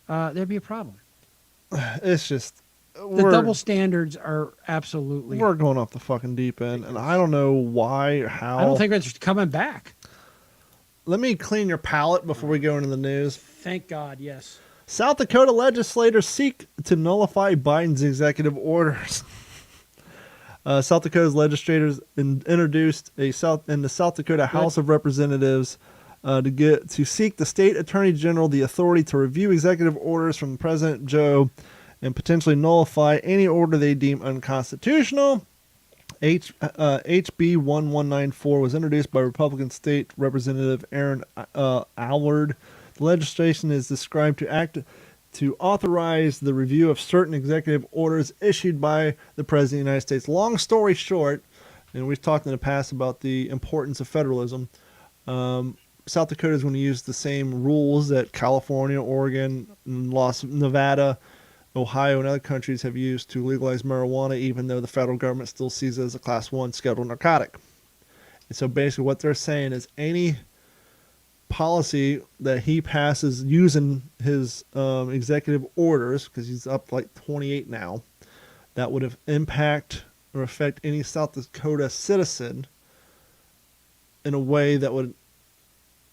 [SPEAKER 4] there'd be a problem.
[SPEAKER 1] It's just
[SPEAKER 4] the double standards are absolutely.
[SPEAKER 1] We're going off the fucking deep end, and I don't know why or how.
[SPEAKER 4] I don't think it's coming back.
[SPEAKER 1] Let me clean your palate before we go into the news.
[SPEAKER 4] Thank God, yes.
[SPEAKER 1] South Dakota legislators seek to nullify Biden's executive orders. South Dakota's legislators introduced in the South Dakota House of Representatives to seek the state attorney general the authority to review executive orders from President Joe and potentially nullify any order they deem unconstitutional. HB 1194 was introduced by Republican State Representative Aaron Allard. The legislation is described to act to authorize the review of certain executive orders issued by the President of the United States. Long story short, and we've talked in the past about the importance of federalism, South Dakota is going to use the same rules that California, Oregon, Nevada, Ohio, and other countries have used to legalize marijuana, even though the federal government still sees it as a Class 1 scheduled narcotic. And so basically what they're saying is any policy that he passes using his executive orders, because he's up like 28 now, that would have impact or affect any South Dakota citizen in a way that would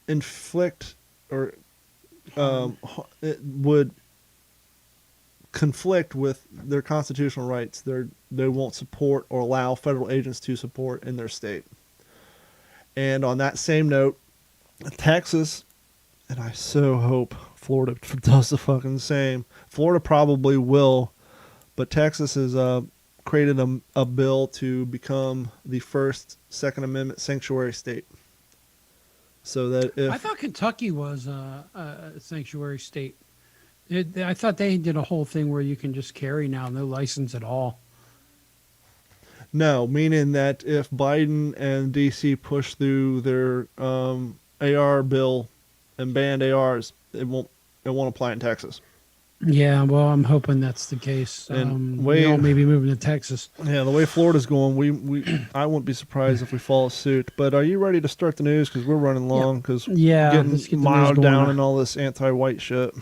[SPEAKER 1] inflict or it would conflict with their constitutional rights. They won't support or allow federal agents to support in their state. And on that same note, Texas, and I so hope Florida does the fucking same. Florida probably will, but Texas has created a bill to become the first Second Amendment sanctuary state. So that if
[SPEAKER 4] I thought Kentucky was a sanctuary state. I thought they did a whole thing where you can just carry now, no license at all.
[SPEAKER 1] No, meaning that if Biden and DC push through their AR bill and banned ARs, it won't apply in Texas.
[SPEAKER 4] Yeah, well, I'm hoping that's the case.
[SPEAKER 1] And
[SPEAKER 4] We all may be moving to Texas.
[SPEAKER 1] Yeah, the way Florida's going, I wouldn't be surprised if we follow suit. But are you ready to start the news? Because we're running long. Because
[SPEAKER 4] let's
[SPEAKER 1] getting
[SPEAKER 4] get the
[SPEAKER 1] mild
[SPEAKER 4] news going.
[SPEAKER 1] down and all this anti-white shit.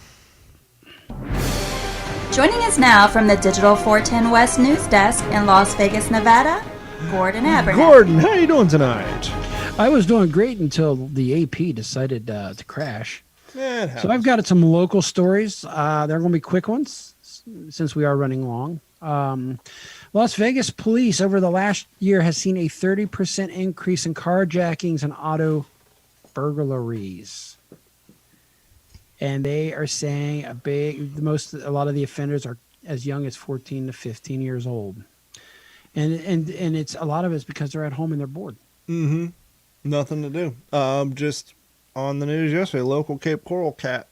[SPEAKER 5] Joining us now from the Digital 410 West News Desk in Las Vegas, Nevada, Gordon Abernathy.
[SPEAKER 1] Gordon, how you doing tonight?
[SPEAKER 4] I was doing great until the AP decided to crash.
[SPEAKER 1] Yeah, it happens.
[SPEAKER 4] So I've got some local stories. They're going to be quick ones since we are running long. Las Vegas police over the last year has seen a 30% increase in carjackings and auto burglaries. And they are saying a lot of the offenders are as young as 14 to 15 years old. And it's a lot of it's because they're at home and they're bored.
[SPEAKER 1] Mm-hmm. Nothing to do. Just on the news yesterday, local Cape Coral cat,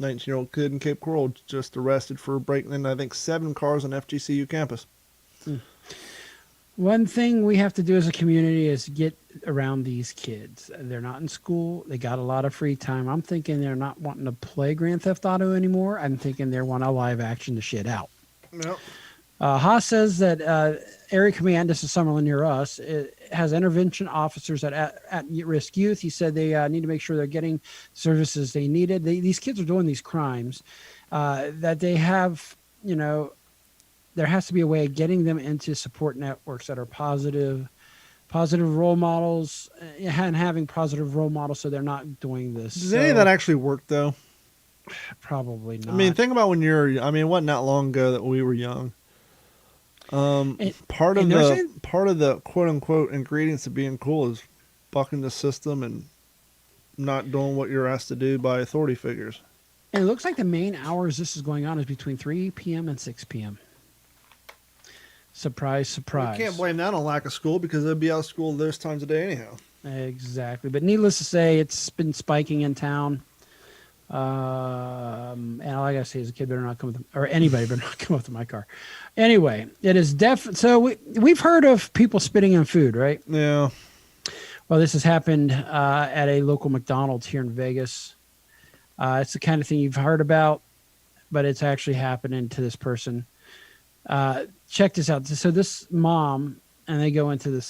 [SPEAKER 1] 19-year-old kid in Cape Coral, just arrested for breaking in, I think, 7 cars on FGCU campus.
[SPEAKER 4] One thing we have to do as a community is get around these kids. They're not in school. They got a lot of free time. I'm thinking they're not wanting to play Grand Theft Auto anymore. I'm thinking they want to live action the shit out.
[SPEAKER 1] Yep.
[SPEAKER 4] Haas says that Area Command, this is Summerlin near us, it has intervention officers at risk youth. He said they need to make sure they're getting services they needed. These kids are doing these crimes that they have, there has to be a way of getting them into support networks that are positive role models and having positive role models so they're not doing this.
[SPEAKER 1] Does any of that actually work, though?
[SPEAKER 4] Probably not.
[SPEAKER 1] I mean, think about when it wasn't that long ago that we were young. Part of the quote unquote ingredients of being cool is bucking the system and not doing what you're asked to do by authority figures.
[SPEAKER 4] And it looks like the main hours this is going on is between 3 p.m. and 6 p.m. Surprise, surprise.
[SPEAKER 1] You can't blame that on lack of school because they'd be out of school those times a day anyhow.
[SPEAKER 4] Exactly. But needless to say, it's been spiking in town. And all I gotta say is, a kid better not come with, or anybody better not come up to my car. Anyway, it is so we've heard of people spitting in food, right?
[SPEAKER 1] Yeah.
[SPEAKER 4] Well, this has happened at a local McDonald's here in Vegas. It's the kind of thing you've heard about, but it's actually happening to this person. Check this out. So this mom, and they go into the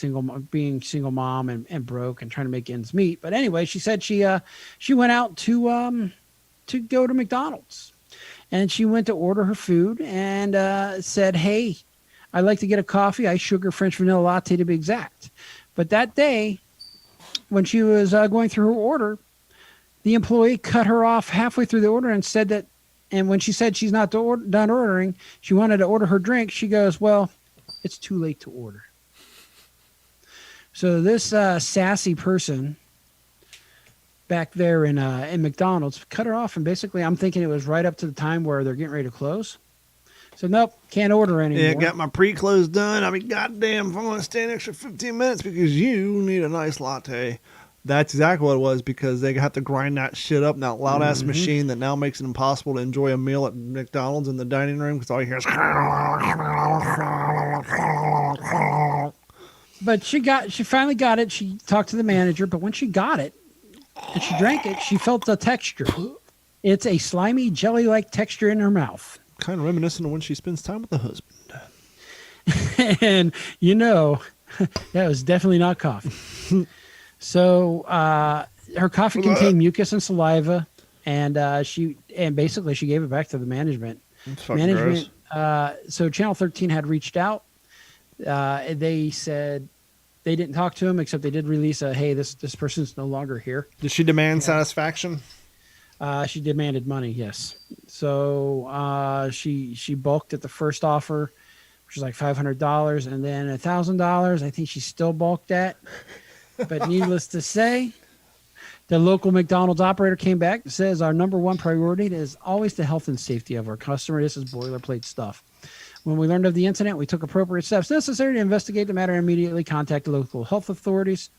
[SPEAKER 4] being single mom and broke and trying to make ends meet. But anyway, she said she went out to go to McDonald's, and she went to order her food and said, "Hey, I'd like to get a coffee, ice sugar, French vanilla latte to be exact." But that day, when she was going through her order, the employee cut her off halfway through the order and said that. And when she said she's not done ordering, she wanted to order her drink. She goes, "Well, it's too late to order." So this sassy person back there in McDonald's cut her off, and basically, I'm thinking it was right up to the time where they're getting ready to close. So nope, can't order anymore.
[SPEAKER 1] Yeah, got my pre-close done. I mean, goddamn, if I want to stay an extra 15 minutes because you need a nice latte. That's exactly what it was, because they have to grind that shit up in that loud-ass machine that now makes it impossible to enjoy a meal at McDonald's in the dining room because all you hear is...
[SPEAKER 4] But she finally got it. She talked to the manager, but when she got it and she drank it, she felt the texture. It's a slimy, jelly-like texture in her mouth.
[SPEAKER 1] Kind of reminiscent of when she spends time with the husband.
[SPEAKER 4] And, that was definitely not coffee. So her coffee contained mucus and saliva, and basically she gave it back to the management.
[SPEAKER 1] That's fucking gross.
[SPEAKER 4] So Channel 13 had reached out. They said they didn't talk to him, except they did release hey, this person's no longer here.
[SPEAKER 1] Did she demand satisfaction?
[SPEAKER 4] She demanded money, yes. So she balked at the first offer, which was like $500, and then $1,000. I think she still balked at. But needless to say, the local McDonald's operator came back and says our number one priority is always the health and safety of our customer. This is boilerplate stuff. When we learned of the incident, we took appropriate steps necessary to investigate the matter and immediately contact the local health authorities.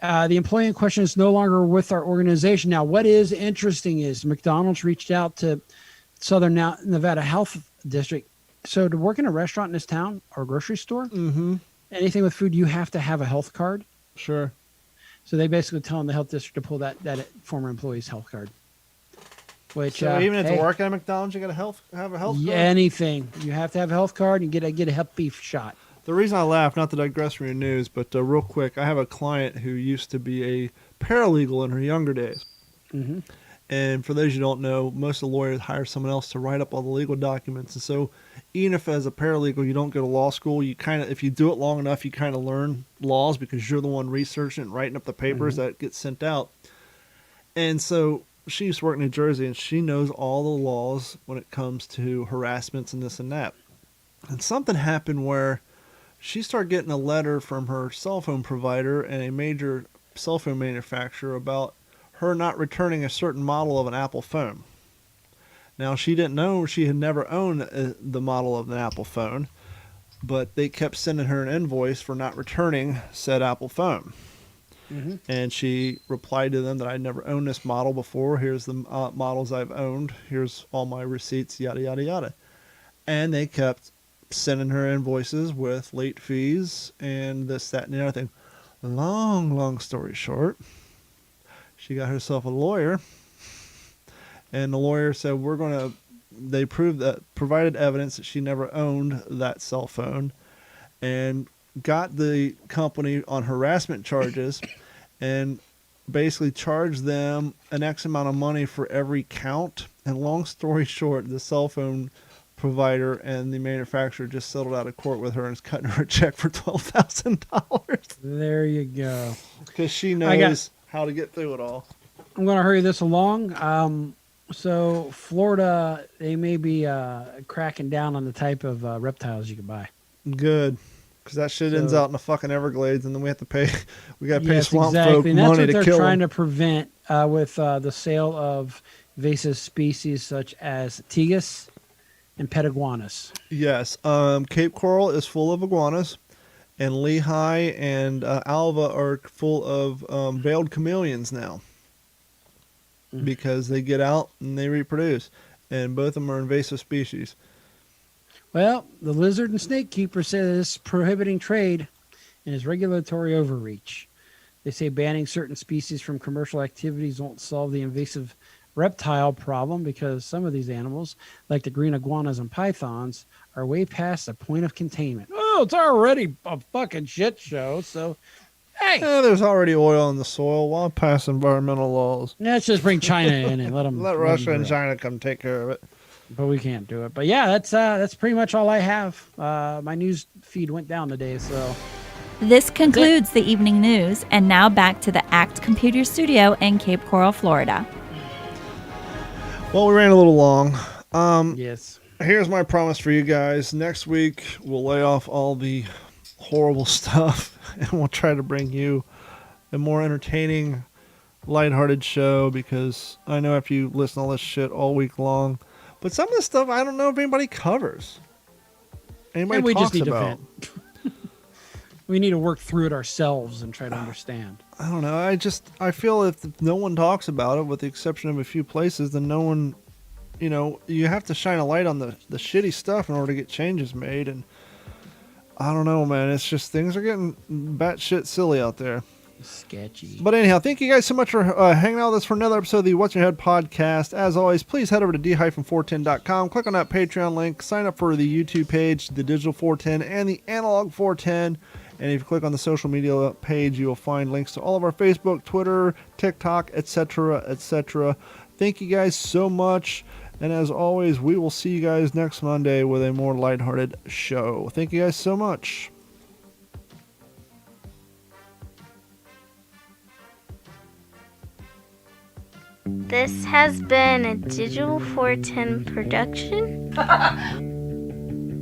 [SPEAKER 4] The employee in question is no longer with our organization. Now, what is interesting is McDonald's reached out to Southern Nevada Health District. So to work in a restaurant in this town or grocery store, anything with food, you have to have a health card.
[SPEAKER 1] Sure.
[SPEAKER 4] So they basically telling the health district to pull that former employee's health card. Which
[SPEAKER 1] so even if you work at McDonald's, you got to have a health card?
[SPEAKER 4] Anything. You have to have a health card and get a Hep B shot.
[SPEAKER 1] The reason I laugh, not to digress from your news, but real quick, I have a client who used to be a paralegal in her younger days.
[SPEAKER 4] Mm-hmm.
[SPEAKER 1] And for those you don't know, most of the lawyers hire someone else to write up all the legal documents. And so even if as a paralegal you don't go to law school, you kind of, if you do it long enough, you kind of learn laws because you're the one researching and writing up the papers that get sent out. And so she used to work in New Jersey, and she knows all the laws when it comes to harassments and this and that. And something happened where she started getting a letter from her cell phone provider and a major cell phone manufacturer about her not returning a certain model of an Apple phone. Now, she didn't know, she had never owned the model of an Apple phone, but they kept sending her an invoice for not returning said Apple phone.
[SPEAKER 4] Mm-hmm.
[SPEAKER 1] And she replied to them that I'd never owned this model before. Here's the models I've owned. Here's all my receipts, yada, yada, yada. And they kept sending her invoices with late fees and this, that, and the other thing. Long story short, she got herself a lawyer, and the lawyer said they provided evidence that she never owned that cell phone, and got the company on harassment charges, and basically charged them an X amount of money for every count. And long story short, the cell phone provider and the manufacturer just settled out of court with her and is cutting her a check for $12,000.
[SPEAKER 4] There you go.
[SPEAKER 1] Because she knows how to get through it all.
[SPEAKER 4] I'm going to hurry this along. So Florida, they may be cracking down on the type of reptiles you can buy.
[SPEAKER 1] Good. Because that shit ends out in the fucking Everglades, and then we have to pay. We got to pay swamp
[SPEAKER 4] exactly.
[SPEAKER 1] folk
[SPEAKER 4] And that's
[SPEAKER 1] money
[SPEAKER 4] what
[SPEAKER 1] to
[SPEAKER 4] they're
[SPEAKER 1] kill
[SPEAKER 4] trying
[SPEAKER 1] them.
[SPEAKER 4] to prevent with the sale of invasive species such as Tegus and pet iguanas.
[SPEAKER 1] Yes. Cape Coral is full of iguanas, and Lehigh and Alva are full of veiled chameleons now. because they get out and they reproduce. And both of them are invasive species.
[SPEAKER 4] Well, the lizard and snake keeper says prohibiting trade and is regulatory overreach. They say banning certain species from commercial activities won't solve the invasive reptile problem because some of these animals, like the green iguanas and pythons, are way past the point of containment. Oh, it's already a fucking shit show. So, hey,
[SPEAKER 1] there's already oil in the soil. Why pass environmental laws?
[SPEAKER 4] Let's just bring China in and let them
[SPEAKER 1] let Russia and China come take care of it.
[SPEAKER 4] But we can't do it. But yeah, that's pretty much all I have. My news feed went down today, so.
[SPEAKER 5] This concludes the evening news, and now back to the ACT Computer Studio in Cape Coral, Florida.
[SPEAKER 1] Well, we ran a little long.
[SPEAKER 4] Yes.
[SPEAKER 1] Here's my promise for you guys. Next week, we'll lay off all the horrible stuff, and we'll try to bring you a more entertaining, lighthearted show, because I know if you listen to all this shit all week long, but some of the stuff I don't know if anybody covers. Anybody
[SPEAKER 4] and we
[SPEAKER 1] talks
[SPEAKER 4] just need
[SPEAKER 1] about.
[SPEAKER 4] to vent. We need to work through it ourselves and try to understand.
[SPEAKER 1] I don't know. I feel if no one talks about it, with the exception of a few places, then no one, you have to shine a light on the shitty stuff in order to get changes made. And I don't know, man. It's just things are getting batshit silly out there.
[SPEAKER 4] Sketchy.
[SPEAKER 1] But anyhow, thank you guys so much for hanging out with us for another episode of the What's in Your Head podcast. As always, please head over to d-410.com, click on that Patreon link, sign up for the YouTube page, the Digital 410 and the Analog 410. And if you click on the social media page, you will find links to all of our Facebook, Twitter, TikTok, etc., etc. Thank you guys so much. And as always, we will see you guys next Monday with a more lighthearted show. Thank you guys so much.
[SPEAKER 12] This has been a Digital 410 production.